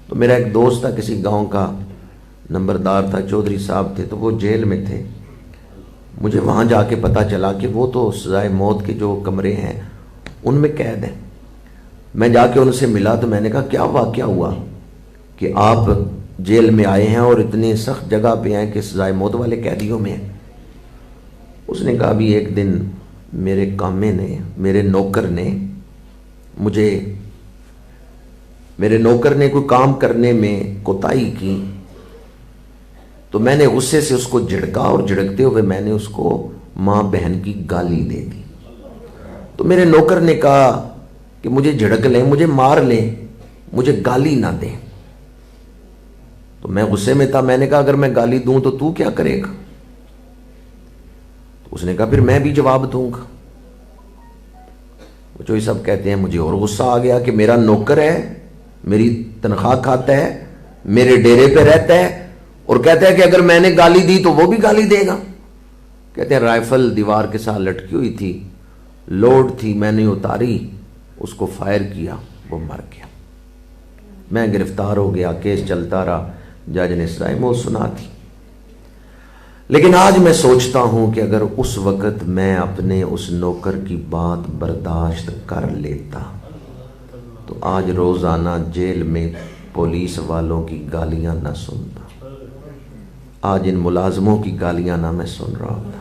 تو میرا ایک دوست تھا، کسی گاؤں کا نمبردار تھا، چودھری صاحب تھے، تو وہ جیل میں تھے۔ مجھے وہاں جا کے پتہ چلا کہ وہ تو سزائے موت کے جو کمرے ہیں ان میں قید ہیں۔ میں جا کے ان سے ملا تو میں نے کہا کیا واقعہ ہوا کہ آپ جیل میں آئے ہیں اور اتنی سخت جگہ پہ ہیں کہ سزائے موت والے قیدیوں میں ہیں؟ اس نے کہا بھی ایک دن میرے کامے نے، میرے نوکر نے کوئی کام کرنے میں کوتاہی کی، تو میں نے غصے سے اس کو جھڑکا اور جھڑکتے ہوئے میں نے اس کو ماں بہن کی گالی دے دی. تو میرے نوکر نے کہا کہ مجھے جھڑک لیں، مجھے مار لیں، مجھے گالی نہ دیں. تو میں غصے میں تھا، میں نے کہا اگر میں گالی دوں تو کیا کرے گا؟ تو اس نے کہا پھر میں بھی جواب دوں گا. جو یہ سب کہتے ہیں مجھے اور غصہ آ گیا کہ میرا نوکر ہے، میری تنخواہ کھاتا ہے، میرے ڈیرے پہ رہتا ہے، اور کہتا ہے کہ اگر میں نے گالی دی تو وہ بھی گالی دے گا. کہتے ہیں رائفل دیوار کے ساتھ لٹکی ہوئی تھی، لوڈ تھی، میں نے اتاری، اس کو فائر کیا، وہ مر گیا. میں گرفتار ہو گیا، کیس چلتا رہا، جج نے سرائے موت سنا تھی. لیکن آج میں سوچتا ہوں کہ اگر اس وقت میں اپنے اس نوکر کی بات برداشت کر لیتا تو آج روزانہ جیل میں پولیس والوں کی گالیاں نہ سنتا، آج ان ملازموں کی گالیاں نہ میں سن رہا ہوتا.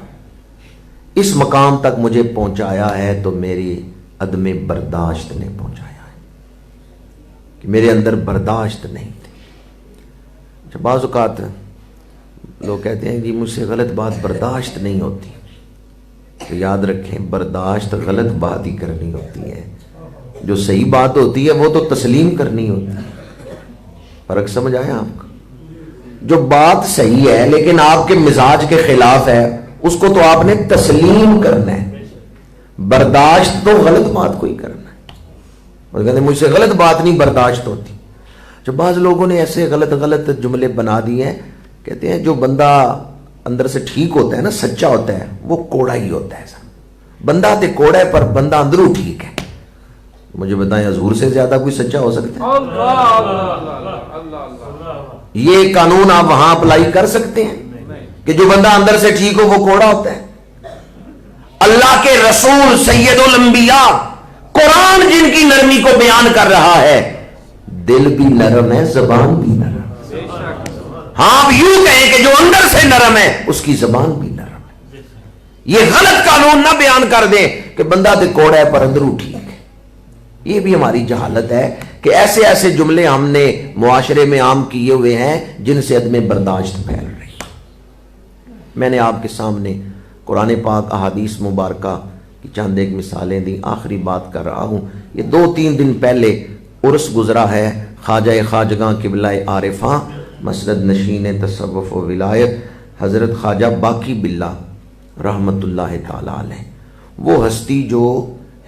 اس مقام تک مجھے پہنچایا ہے تو میری عدم برداشت نے پہنچایا ہے کہ میرے اندر برداشت نہیں تھی. جب بعض اوقات لوگ کہتے ہیں کہ مجھ سے غلط بات برداشت نہیں ہوتی، تو یاد رکھیں برداشت غلط بات ہی کرنی ہوتی ہے، جو صحیح بات ہوتی ہے وہ تو تسلیم کرنی ہوتی ہے. فرق سمجھ آیا آپ کو؟ جو بات صحیح ہے لیکن آپ کے مزاج کے خلاف ہے اس کو تو آپ نے تسلیم کرنا ہے، برداشت تو غلط بات کو ہی کرنا ہے. اور کہتے ہیں مجھ سے غلط بات نہیں برداشت ہوتی. جو بعض لوگوں نے ایسے غلط جملے بنا دیے ہیں، کہتے ہیں جو بندہ اندر سے ٹھیک ہوتا ہے نا، سچا ہوتا ہے، وہ کوڑا ہی ہوتا ہے. بندہ تے کوڑا ہے پر بندہ اندروں ٹھیک ہے. مجھے بتائیں حضور سے زیادہ کوئی سچا ہو سکتا ہے؟ یہ قانون آپ وہاں اپلائی کر سکتے ہیں کہ جو بندہ اندر سے ٹھیک ہو وہ کوڑا ہوتا ہے؟ اللہ کے رسول سید الانبیاء قرآن جن کی نرمی کو بیان کر رہا ہے، دل بھی نرم ہے، زبان بھی نرم. ہاں آپ یوں کہیں کہ جو اندر سے نرم ہے اس کی زبان بھی نرم ہے. یہ غلط قانون نہ بیان کر دیں کہ بندہ تے کوڑا ہے پر اندروں ٹھیک ہے. یہ بھی ہماری جہالت ہے کہ ایسے ایسے جملے ہم نے معاشرے میں عام کیے ہوئے ہیں جن سے عدم برداشت پھیل رہی. میں نے آپ کے سامنے قرآن پاک احادیث مبارکہ کی چند ایک مثالیں دی. آخری بات کر رہا ہوں. یہ 2-3 دن پہلے عرس گزرا ہے خواجہ خواجگاں قبلہ عارفاں مسند نشین تصوف و ولایت حضرت خواجہ باقی باللہ رحمت اللہ تعالی علیہ. وہ ہستی جو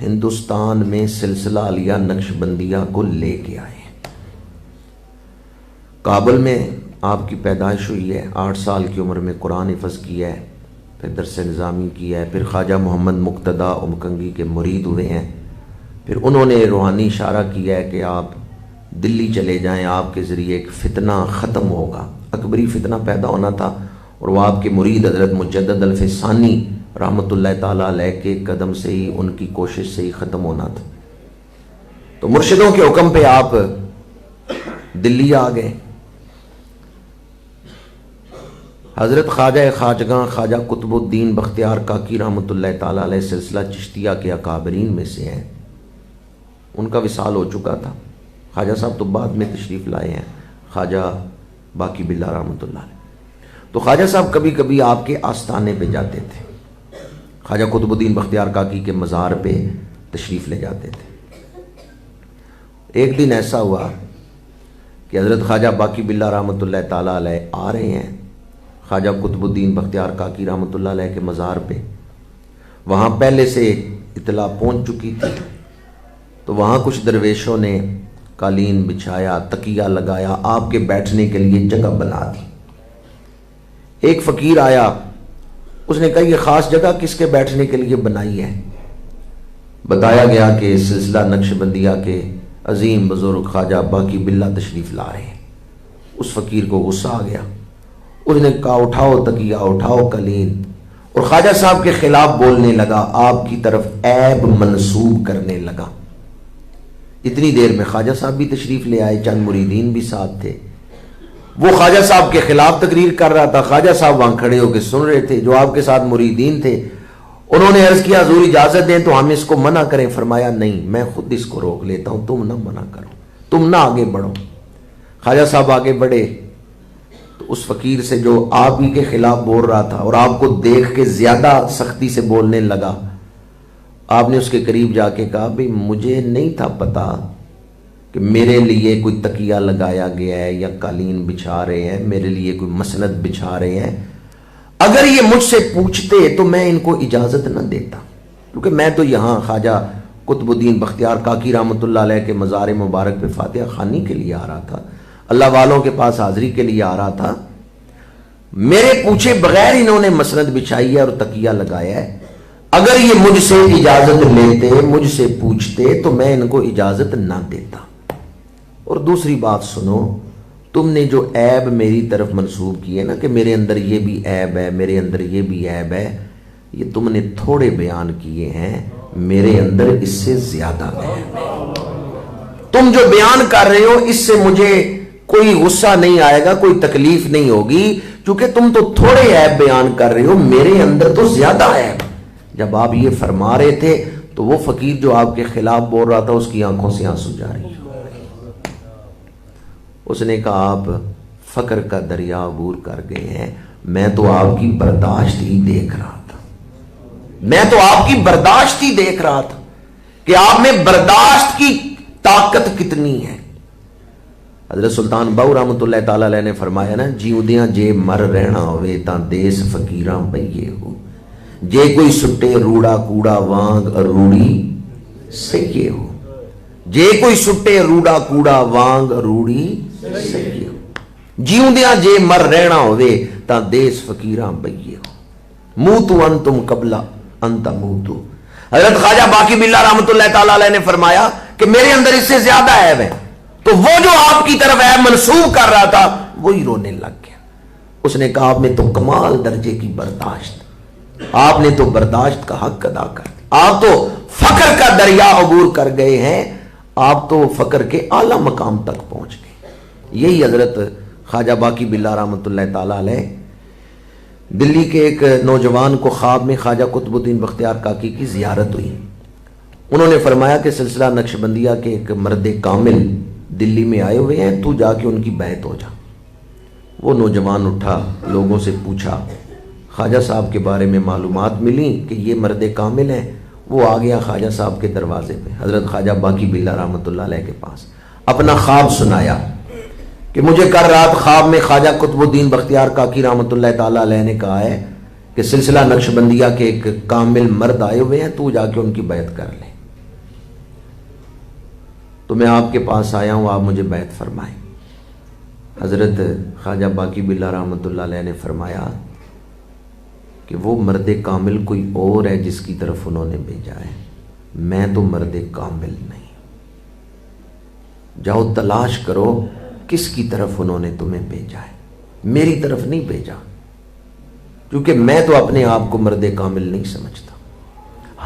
ہندوستان میں سلسلہ علیہ نقش بندیہ کو لے کے آئے ہیں. کابل میں آپ کی پیدائش ہوئی ہے، 8 سال کی عمر میں قرآن حفظ کیا ہے، پھر درس نظامی کیا ہے، پھر خواجہ محمد مقتدیٰ امکنگی کے مرید ہوئے ہیں. پھر انہوں نے روحانی اشارہ کیا ہے کہ آپ دلی چلے جائیں، آپ کے ذریعے ایک فتنہ ختم ہوگا. اکبری فتنہ پیدا ہونا تھا اور وہ آپ کے مرید حضرت مجدد الفسانی رحمت اللہ تعالیٰ علیہ کے قدم سے ہی، ان کی کوشش سے ہی ختم ہونا تھا. تو مرشدوں کے حکم پہ آپ دلی آ گئے. حضرت خواجہ خواجگاں خواجہ قطب الدین بختیار کاکی رحمت اللہ تعالیٰ علیہ سلسلہ چشتیہ کے اکابرین میں سے ہیں. ان کا وصال ہو چکا تھا. خواجہ صاحب تو بعد میں تشریف لائے ہیں، خواجہ باقی باللہ رحمت اللہ علیہ. تو خواجہ صاحب کبھی کبھی آپ کے آستانے پہ جاتے تھے، خواجہ قطب الدین بختیار کاکی کے مزار پہ تشریف لے جاتے تھے. ایک دن ایسا ہوا کہ حضرت خواجہ باقی باللہ رحمت اللہ تعالیٰ علیہ آ رہے ہیں خواجہ قطب الدین بختیار کاکی رحمت اللہ علیہ کے مزار پہ. وہاں پہلے سے اطلاع پہنچ چکی تھی، تو وہاں کچھ درویشوں نے قالین بچھایا، تکیہ لگایا، آپ کے بیٹھنے کے لیے جگہ بنا دی. ایک فقیر آیا، اس نے کہا یہ خاص جگہ کس کے بیٹھنے کے لیے بنائی ہے؟ بتایا گیا کہ سلسلہ نقش بندیہ کے عظیم بزرگ خواجہ باقی باللہ تشریف لا رہے ہیں. اس فقیر کو غصہ آ گیا. اس نے کہا اٹھاؤ تکیہ، اٹھاؤ قالین، اور خواجہ صاحب کے خلاف بولنے لگا، آپ کی طرف عیب منسوب کرنے لگا. اتنی دیر میں خواجہ صاحب بھی تشریف لے آئے، چند مریدین بھی ساتھ تھے. وہ خواجہ صاحب کے خلاف تقریر کر رہا تھا. خواجہ صاحب وہاں کھڑے ہو کے سن رہے تھے. جو آپ کے ساتھ مریدین تھے انہوں نے عرض کیا حضور اجازت دیں تو ہم اس کو منع کریں. فرمایا نہیں، میں خود اس کو روک لیتا ہوں، تم نہ منع کرو، تم نہ آگے بڑھو. خواجہ صاحب آگے بڑھے تو اس فقیر سے جو آپ ہی کے خلاف بول رہا تھا اور آپ کو دیکھ کے زیادہ سختی سے بولنے لگا، آپ نے اس کے قریب جا کے کہا بھئی مجھے نہیں تھا پتا کہ میرے لیے کوئی تکیہ لگایا گیا ہے یا قالین بچھا رہے ہیں، میرے لیے کوئی مسند بچھا رہے ہیں، اگر یہ مجھ سے پوچھتے تو میں ان کو اجازت نہ دیتا، کیونکہ میں تو یہاں خواجہ قطب الدین بختیار کاکی رحمۃ اللہ علیہ کے مزار مبارک پہ فاتحہ خوانی کے لیے آ رہا تھا، اللہ والوں کے پاس حاضری کے لیے آ رہا تھا، میرے پوچھے بغیر انہوں نے مسند بچھائی ہے اور تکیہ لگایا ہے، اگر یہ مجھ سے اجازت لیتے، مجھ سے پوچھتے تو میں ان کو اجازت نہ دیتا۔ اور دوسری بات سنو، تم نے جو عیب میری طرف منسوب کیے نا کہ میرے اندر یہ بھی عیب ہے، میرے اندر یہ بھی عیب ہے، یہ تم نے تھوڑے بیان کیے ہیں، میرے اندر اس سے زیادہ عیب ہے۔ تم جو بیان کر رہے ہو اس سے مجھے کوئی غصہ نہیں آئے گا، کوئی تکلیف نہیں ہوگی، کیونکہ تم تو تھوڑے عیب بیان کر رہے ہو، میرے اندر تو زیادہ عیب۔ جب آپ یہ فرما رہے تھے تو وہ فقیر جو آپ کے خلاف بول رہا تھا اس کی آنکھوں سے آنسو جاری ہو، اس نے کہا آپ فقر کا دریا عبور کر گئے ہیں، میں تو آپ کی برداشت ہی دیکھ رہا تھا، میں تو آپ کی برداشت ہی دیکھ رہا تھا کہ آپ میں برداشت کی طاقت کتنی ہے۔ حضرت سلطان باؤ رحمۃ اللہ تعالی علیہ نے فرمایا نا، جیودیاں جے مر رہنا ہوئے تاں دیس فقیراں بئیے ہو، جے کوئی سٹے روڑا کوڑا وانگ روڑی سیے ہو، جے کوئی سٹے روڑا کوڑا وانگ روڑی سیے ہو، جیودیاں جے مر رہنا ہوئے تاں دیس فقیراں بئیے ہو، موتو انتم قبل ان تموتو۔ حضرت خواجہ باقی باللہ رحمۃ اللہ تعالی علیہ نے فرمایا کہ میرے اندر اس سے زیادہ عیب ہے، تو وہ جو آپ کی طرف عیب منسوب کر رہا تھا وہی رونے لگ گیا۔ اس نے کہا آپ نے تو کمال درجے کی برداشت، آپ نے تو برداشت کا حق ادا کر دیا، آپ تو فقر کا دریا عبور کر گئے ہیں، آپ تو فقر کے اعلیٰ مقام تک پہنچ گئے۔ یہی حضرت خواجہ باقی باللہ رحمۃ اللہ تعالی علیہ، دلی کے ایک نوجوان کو خواب میں خواجہ قطب الدین بختیار کاکی کی زیارت ہوئی، انہوں نے فرمایا کہ سلسلہ نقشبندیہ کے ایک مرد کامل دلی میں آئے ہوئے ہیں، تو جا کے ان کی بیعت ہو جا۔ وہ نوجوان اٹھا، لوگوں سے پوچھا، خواجہ صاحب کے بارے میں معلومات ملی کہ یہ مرد کامل ہیں، وہ آ گیا خواجہ صاحب کے دروازے پہ، حضرت خواجہ باقی باللہ رحمۃ اللہ علیہ کے پاس، اپنا خواب سنایا کہ مجھے کل رات خواب میں خواجہ قطب الدین بختیار کاکی رحمۃ اللہ تعالی علیہ نے کہا ہے کہ سلسلہ نقشبندیہ کے ایک کامل مرد آئے ہوئے ہیں، تو جا کے ان کی بیعت کر لے، تو میں آپ کے پاس آیا ہوں، آپ مجھے بیعت فرمائیں۔ حضرت خواجہ باقی باللہ رحمۃ اللہ علیہ نے فرمایا کہ وہ مرد کامل کوئی اور ہے جس کی طرف انہوں نے بھیجا ہے، میں تو مرد کامل نہیں، جاؤ تلاش کرو کس کی طرف انہوں نے تمہیں بھیجا ہے، میری طرف نہیں بھیجا، کیونکہ میں تو اپنے آپ کو مرد کامل نہیں سمجھتا۔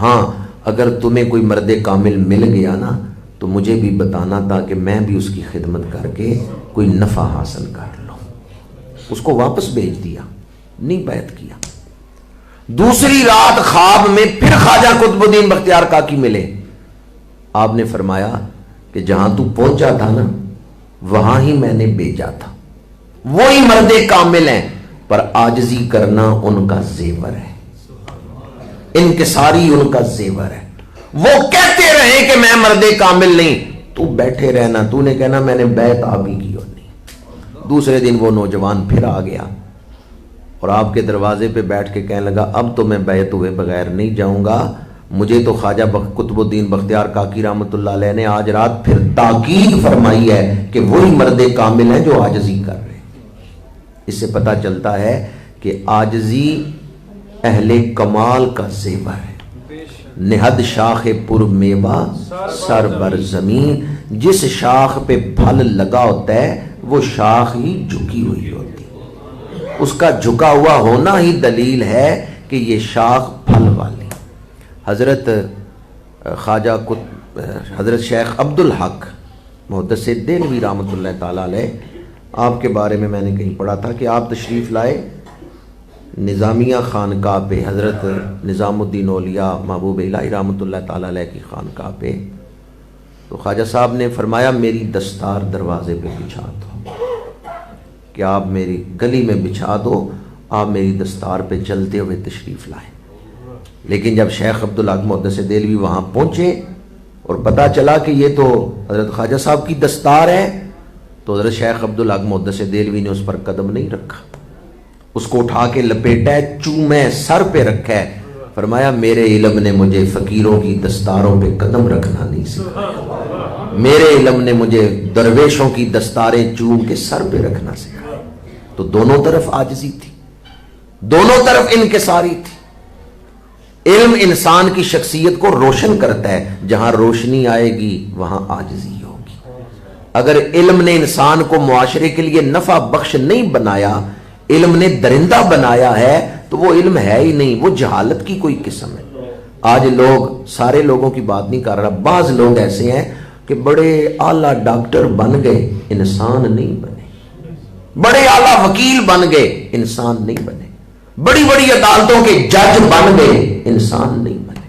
ہاں اگر تمہیں کوئی مرد کامل مل گیا نا تو مجھے بھی بتانا تاکہ میں بھی اس کی خدمت کر کے کوئی نفع حاصل کر لوں۔ اس کو واپس بھیج دیا، نہیں بیعت کیا۔ دوسری رات خواب میں پھر خواجہ قطب الدین بختیار کاکی ملے، آپ نے فرمایا کہ جہاں تو پہنچا تھا نا وہاں ہی میں نے بھیجا تھا، وہی مرد کامل ہیں، پر عاجزی کرنا ان کا زیور ہے، انکساری ان کا زیور ہے۔ وہ کہتے رہے کہ میں مرد کامل نہیں، تو بیٹھے رہنا، تو نے کہنا میں نے بیعت آپ ہی کی اور نہیں۔ دوسرے دن وہ نوجوان پھر آ گیا اور آپ کے دروازے پہ بیٹھ کے کہنے لگا اب تو میں بیعت ہوئے بغیر نہیں جاؤں گا، مجھے تو خواجہ قطب الدین بختیار کاکی رحمۃ اللہ علیہ نے آج رات پھر تاکید فرمائی ہے کہ وہی مرد کامل ہیں جو عاجزی کر رہے ہیں۔ اس سے پتہ چلتا ہے کہ عاجزی اہل کمال کا زیور ہے۔ نہد شاخ پر میوہ سر بر زمین، جس شاخ پہ پھل لگا ہوتا ہے وہ شاخ ہی جھکی ہوئی ہوتی، اس کا جھکا ہوا ہونا ہی دلیل ہے کہ یہ شاخ پھل والی۔ حضرت حضرت شیخ عبد الحق محدث دہلوی رحمۃ اللہ تعالی علیہ، آپ کے بارے میں نے کہیں پڑھا تھا کہ آپ تشریف لائے نظامیہ خانقاہ پہ، حضرت نظام الدین اولیاء محبوب الہی رحمۃ اللہ تعالی علیہ کی خانقاہ پہ، تو خواجہ صاحب نے فرمایا میری دستار دروازے پہ بچھا دو۔ کہ آپ میری گلی میں بچھا دو، آپ میری دستار پہ چلتے ہوئے تشریف لائیں۔ لیکن جب شیخ عبدالحق محدث دہلوی وہاں پہنچے اور پتہ چلا کہ یہ تو حضرت خواجہ صاحب کی دستار ہے، تو حضرت شیخ عبدالحق محدث دہلوی نے اس پر قدم نہیں رکھا، اس کو اٹھا کے لپیٹا ہے، چومے سر پہ رکھا ہے، فرمایا میرے علم نے مجھے فقیروں کی دستاروں پہ قدم رکھنا نہیں سکھایا، میرے علم نے مجھے درویشوں کی دستاریں چوم کے سر پہ رکھنا سکھایا۔ تو دونوں طرف عاجزی تھی، دونوں طرف انکساری تھی۔ علم انسان کی شخصیت کو روشن کرتا ہے، جہاں روشنی آئے گی وہاں عاجزی ہوگی۔ اگر علم نے انسان کو معاشرے کے لیے نفع بخش نہیں بنایا، علم نے درندہ بنایا ہے، تو وہ علم ہے ہی نہیں، وہ جہالت کی کوئی قسم ہے۔ آج لوگ، سارے لوگوں کی بات نہیں کر رہا، بعض لوگ ایسے ہیں کہ بڑے اعلیٰ ڈاکٹر بن گئے، انسان نہیں بنے، بڑے اعلیٰ وکیل بن گئے، انسان نہیں بنے، بڑی بڑی عدالتوں کے جج بن گئے، انسان نہیں بنے،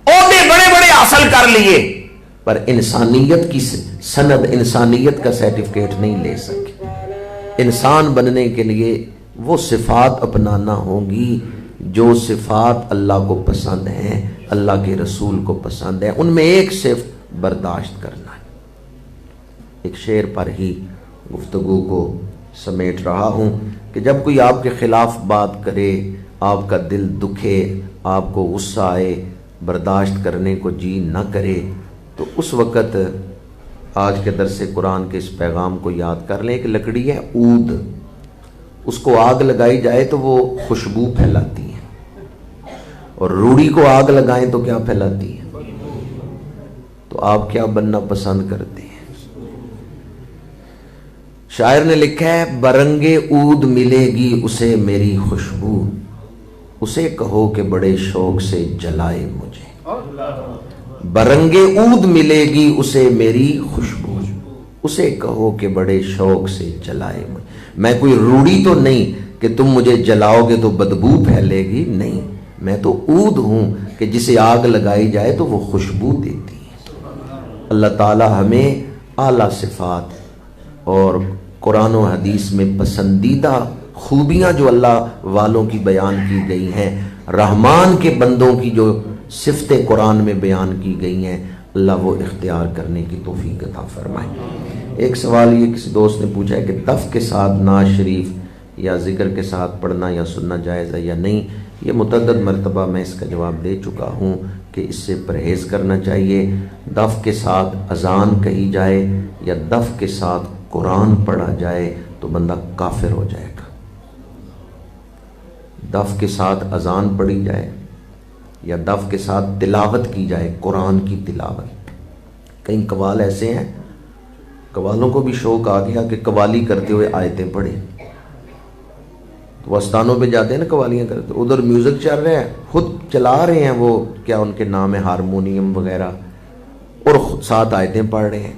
عہدے بڑے بڑے حاصل کر لیے، پر انسانیت کی سند، انسانیت کا سرٹیفکیٹ نہیں لے سکے۔ انسان بننے کے لیے وہ صفات اپنانا ہوں گی جو صفات اللہ کو پسند ہیں، اللہ کے رسول کو پسند ہے، ان میں ایک صرف برداشت کرنا ہے۔ ایک شعر پر ہی گفتگو کو سمیٹ رہا ہوں کہ جب کوئی آپ کے خلاف بات کرے، آپ کا دل دکھے، آپ کو غصہ آئے، برداشت کرنے کو جی نہ کرے، تو اس وقت آج کے درس قرآن کے اس پیغام کو یاد کر لیں۔ ایک لکڑی ہے عود، اس کو آگ لگائی جائے تو وہ خوشبو پھیلاتی ہے، اور روڑی کو آگ لگائیں تو کیا پھیلاتی ہے؟ تو آپ کیا بننا پسند کرتے ہیں؟ شاعر نے لکھا ہے، برنگے عود ملے گی اسے میری خوشبو، اسے کہو کہ بڑے شوق سے جلائے مجھے۔ برنگے عود ملے گی اسے میری خوشبو، اسے کہو کہ بڑے شوق سے جلائے مجھے۔ میں کوئی روڑی تو نہیں کہ تم مجھے جلاؤ گے تو بدبو پھیلے گی، نہیں، میں تو عود ہوں کہ جسے آگ لگائی جائے تو وہ خوشبو دیتی ہے۔ اللہ تعالی ہمیں اعلیٰ صفات اور قرآن و حدیث میں پسندیدہ خوبیاں جو اللہ والوں کی بیان کی گئی ہیں، رحمان کے بندوں کی جو صفتیں قرآن میں بیان کی گئی ہیں، اللہ وہ اختیار کرنے کی توفیق عطا فرمائے۔ ایک سوال یہ کسی دوست نے پوچھا ہے کہ دف کے ساتھ نعت شریف یا ذکر کے ساتھ پڑھنا یا سننا جائز ہے یا نہیں۔ یہ متعدد مرتبہ میں اس کا جواب دے چکا ہوں کہ اس سے پرہیز کرنا چاہیے۔ دف کے ساتھ اذان کہی جائے یا دف کے ساتھ قرآن پڑھا جائے تو بندہ کافر ہو جائے گا۔ دف کے ساتھ اذان پڑھی جائے یا دف کے ساتھ تلاوت کی جائے، قرآن کی تلاوت۔ کئی قوال ایسے ہیں، قوالوں کو بھی شوق آ گیا کہ قوالی کرتے ہوئے آیتیں پڑھیں، تو وہ استانوں پہ جاتے ہیں نا قوالیاں کرتے، ادھر میوزک چل رہا ہے، خود چلا رہے ہیں وہ کیا ان کے نام ہے ہارمونیم وغیرہ، اور ساتھ آیتیں پڑھ رہے ہیں۔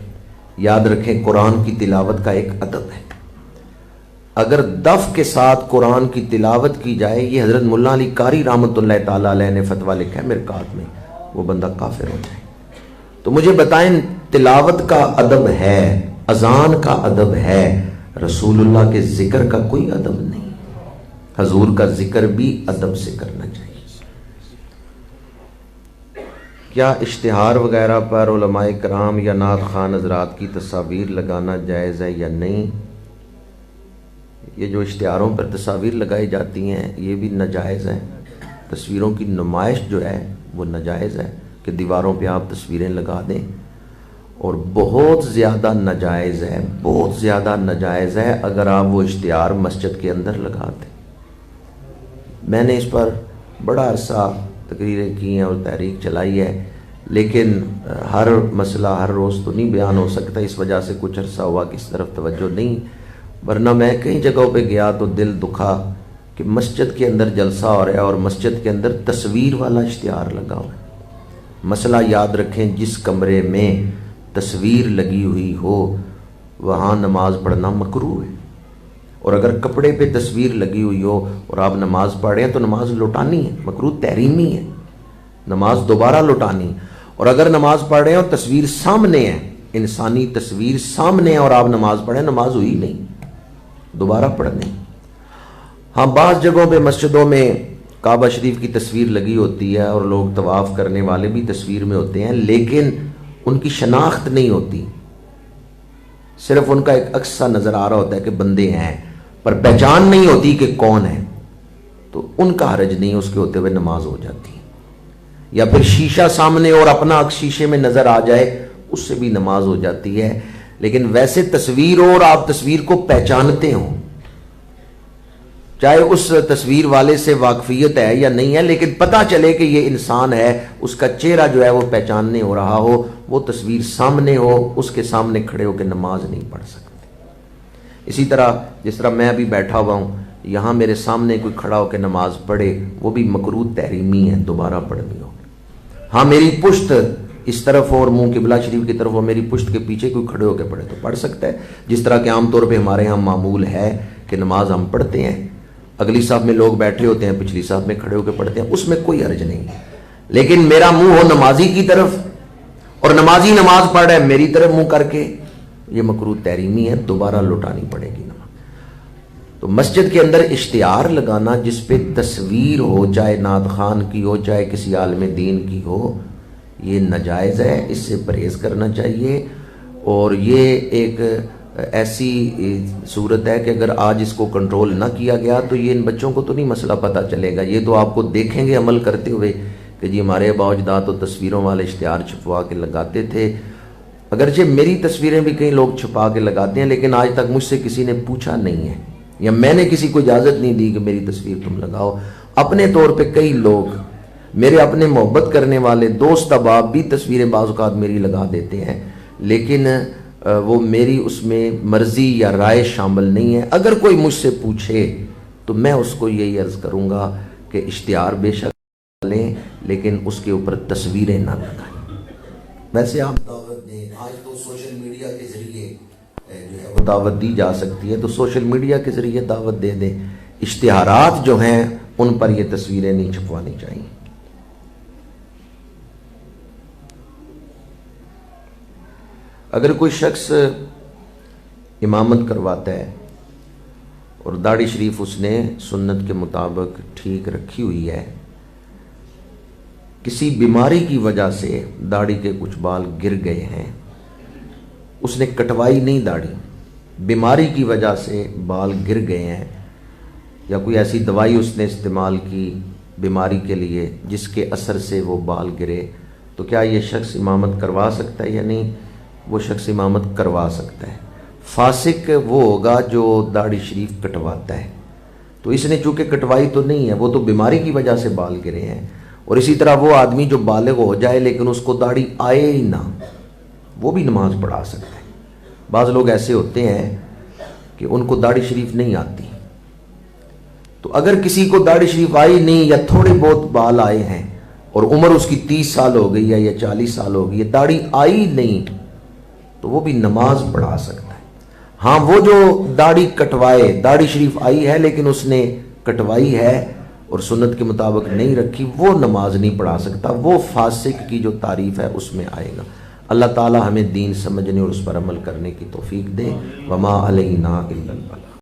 یاد رکھیں قرآن کی تلاوت کا ایک ادب ہے، اگر دف کے ساتھ قرآن کی تلاوت کی جائے، یہ حضرت مولانا علی قاری رحمۃ اللہ تعالیٰ علیہ نے فتویٰ لکھا ہے مرقات میں، وہ بندہ کافر ہو جائے۔ تو مجھے بتائیں، تلاوت کا ادب ہے، اذان کا ادب ہے، رسول اللہ کے ذکر کا کوئی ادب نہیں۔ حضور کا ذکر بھی ادب سے کرنا چاہیے۔ کیا اشتہار وغیرہ پر علماء کرام یا نعت خوان حضرات کی تصاویر لگانا جائز ہے یا نہیں؟ یہ جو اشتہاروں پر تصاویر لگائی جاتی ہیں یہ بھی ناجائز ہیں۔ تصویروں کی نمائش جو ہے وہ ناجائز ہے کہ دیواروں پہ آپ تصویریں لگا دیں، اور بہت زیادہ ناجائز ہے، بہت زیادہ ناجائز ہے اگر آپ وہ اشتہار مسجد کے اندر لگا دیں۔ میں نے اس پر بڑا عرصہ تقریریں کی ہیں اور تحریک چلائی ہے، لیکن ہر مسئلہ ہر روز تو نہیں بیان ہو سکتا، اس وجہ سے کچھ عرصہ ہوا کہ اس طرف توجہ نہیں، ورنہ میں کئی جگہوں پہ گیا تو دل دکھا کہ مسجد کے اندر جلسہ ہو رہا ہے اور مسجد کے اندر تصویر والا اشتہار لگا ہوا ہے۔ مسئلہ یاد رکھیں، جس کمرے میں تصویر لگی ہوئی ہو وہاں نماز پڑھنا مکروہ ہے، اور اگر کپڑے پہ تصویر لگی ہوئی ہو اور آپ نماز پڑھ رہے ہیں تو نماز لوٹانی ہے، مکروہ تحریمی ہے، نماز دوبارہ لوٹانی۔ اور اگر نماز پڑھ رہے ہیں اور تصویر سامنے ہے، انسانی تصویر سامنے ہے اور آپ نماز پڑھیں، نماز ہوئی نہیں۔ دوبارہ پڑھنے۔ ہاں بعض جگہوں پہ مسجدوں میں کعبہ شریف کی تصویر لگی ہوتی ہے اور لوگ طواف کرنے والے بھی تصویر میں ہوتے ہیں، لیکن ان کی شناخت نہیں ہوتی، صرف ان کا ایک عکس سا نظر آ رہا ہوتا ہے کہ بندے ہیں، پر پہچان نہیں ہوتی کہ کون ہے، تو ان کا حرج نہیں، اس کے ہوتے ہوئے نماز ہو جاتی ہے۔ یا پھر شیشہ سامنے اور اپنا عکس شیشے میں نظر آ جائے، اس سے بھی نماز ہو جاتی ہے۔ لیکن ویسے تصویر ہو اور آپ تصویر کو پہچانتے ہوں، چاہے اس تصویر والے سے واقفیت ہے یا نہیں ہے، لیکن پتہ چلے کہ یہ انسان ہے، اس کا چہرہ جو ہے وہ پہچاننے ہو رہا ہو، وہ تصویر سامنے ہو، اس کے سامنے کھڑے ہو کے نماز نہیں پڑھ سکتے۔ اسی طرح جس طرح میں ابھی بیٹھا ہوا ہوں، یہاں میرے سامنے کوئی کھڑا ہو کے نماز پڑھے، وہ بھی مکروہ تحریمی ہے، دوبارہ پڑھنی ہوگی۔ ہاں میری پشت اس طرف ہو اور منہ قبلہ شریف کی طرف ہو، میری پشت کے پیچھے کوئی کھڑے ہو کے پڑھے تو پڑھ سکتا ہے، جس طرح کہ عام طور پہ ہمارے یہاں معمول ہے کہ نماز ہم پڑھتے ہیں، اگلی صف میں لوگ بیٹھے ہوتے ہیں، پچھلی صف میں کھڑے ہو کے پڑھتے ہیں، اس میں کوئی حرج نہیں۔ لیکن میرا منہ ہو نمازی کی طرف اور نمازی نماز پڑھ رہا ہے میری طرف منہ کر کے، یہ مکروہ تحریمی ہے، دوبارہ لوٹانی پڑے گی نماز۔ تو مسجد کے اندر اشتہار لگانا جس پہ تصویر ہو، چاہے نعت خوان کی ہو، چاہے کسی عالم دین کی ہو، یہ ناجائز ہے، اس سے پرہیز کرنا چاہیے۔ اور یہ ایک ایسی صورت ہے کہ اگر آج اس کو کنٹرول نہ کیا گیا تو یہ ان بچوں کو تو نہیں مسئلہ پتہ چلے گا، یہ تو آپ کو دیکھیں گے عمل کرتے ہوئے کہ جی ہمارے آباء و اجداد تو تصویروں والے اشتہار چھپوا کے لگاتے تھے۔ اگرچہ میری تصویریں بھی کئی لوگ چھپا کے لگاتے ہیں، لیکن آج تک مجھ سے کسی نے پوچھا نہیں ہے، یا میں نے کسی کو اجازت نہیں دی کہ میری تصویر تم لگاؤ۔ اپنے طور پہ کئی لوگ، میرے اپنے محبت کرنے والے دوست احباب بھی تصویریں بعض اوقات میری لگا دیتے ہیں، لیکن وہ میری اس میں مرضی یا رائے شامل نہیں ہے۔ اگر کوئی مجھ سے پوچھے تو میں اس کو یہی عرض کروں گا کہ اشتہار بے شک لیں، لیکن اس کے اوپر تصویریں نہ لگائیں۔ ویسے آپ دعوت دیں، آج تو سوشل میڈیا کے ذریعے جو ہے وہ دعوت دی جا سکتی ہے، تو سوشل میڈیا کے ذریعے دعوت دے دیں۔ اشتہارات جو ہیں ان پر یہ تصویریں نہیں چھپوانی چاہیے۔ اگر کوئی شخص امامت کرواتا ہے اور داڑھی شریف اس نے سنت کے مطابق ٹھیک رکھی ہوئی ہے، کسی بیماری کی وجہ سے داڑھی کے کچھ بال گر گئے ہیں، اس نے کٹوائی نہیں داڑھی، بیماری کی وجہ سے بال گر گئے ہیں، یا کوئی ایسی دوائی اس نے استعمال کی بیماری کے لیے جس کے اثر سے وہ بال گرے، تو کیا یہ شخص امامت کروا سکتا ہے یا نہیں؟ وہ شخص امامت کروا سکتا ہے۔ فاسق وہ ہوگا جو داڑھی شریف کٹواتا ہے، تو اس نے چونکہ کٹوائی تو نہیں ہے، وہ تو بیماری کی وجہ سے بال گرے ہیں۔ اور اسی طرح وہ آدمی جو بالغ ہو جائے لیکن اس کو داڑھی آئے ہی نہ، وہ بھی نماز پڑھا سکتا ہے۔ بعض لوگ ایسے ہوتے ہیں کہ ان کو داڑھی شریف نہیں آتی، تو اگر کسی کو داڑھی شریف آئی نہیں یا تھوڑے بہت بال آئے ہیں اور عمر اس کی 30 سال ہو گئی ہے یا 40 سال ہو گئی ہے، داڑھی آئی نہیں، تو وہ بھی نماز پڑھا سکتا ہے۔ ہاں وہ جو داڑھی کٹوائے، داڑھی شریف آئی ہے لیکن اس نے کٹوائی ہے اور سنت کے مطابق نہیں رکھی، وہ نماز نہیں پڑھا سکتا، وہ فاسق کی جو تعریف ہے اس میں آئے گا۔ اللہ تعالی ہمیں دین سمجھنے اور اس پر عمل کرنے کی توفیق دے۔ وما علینا الا البلاغ۔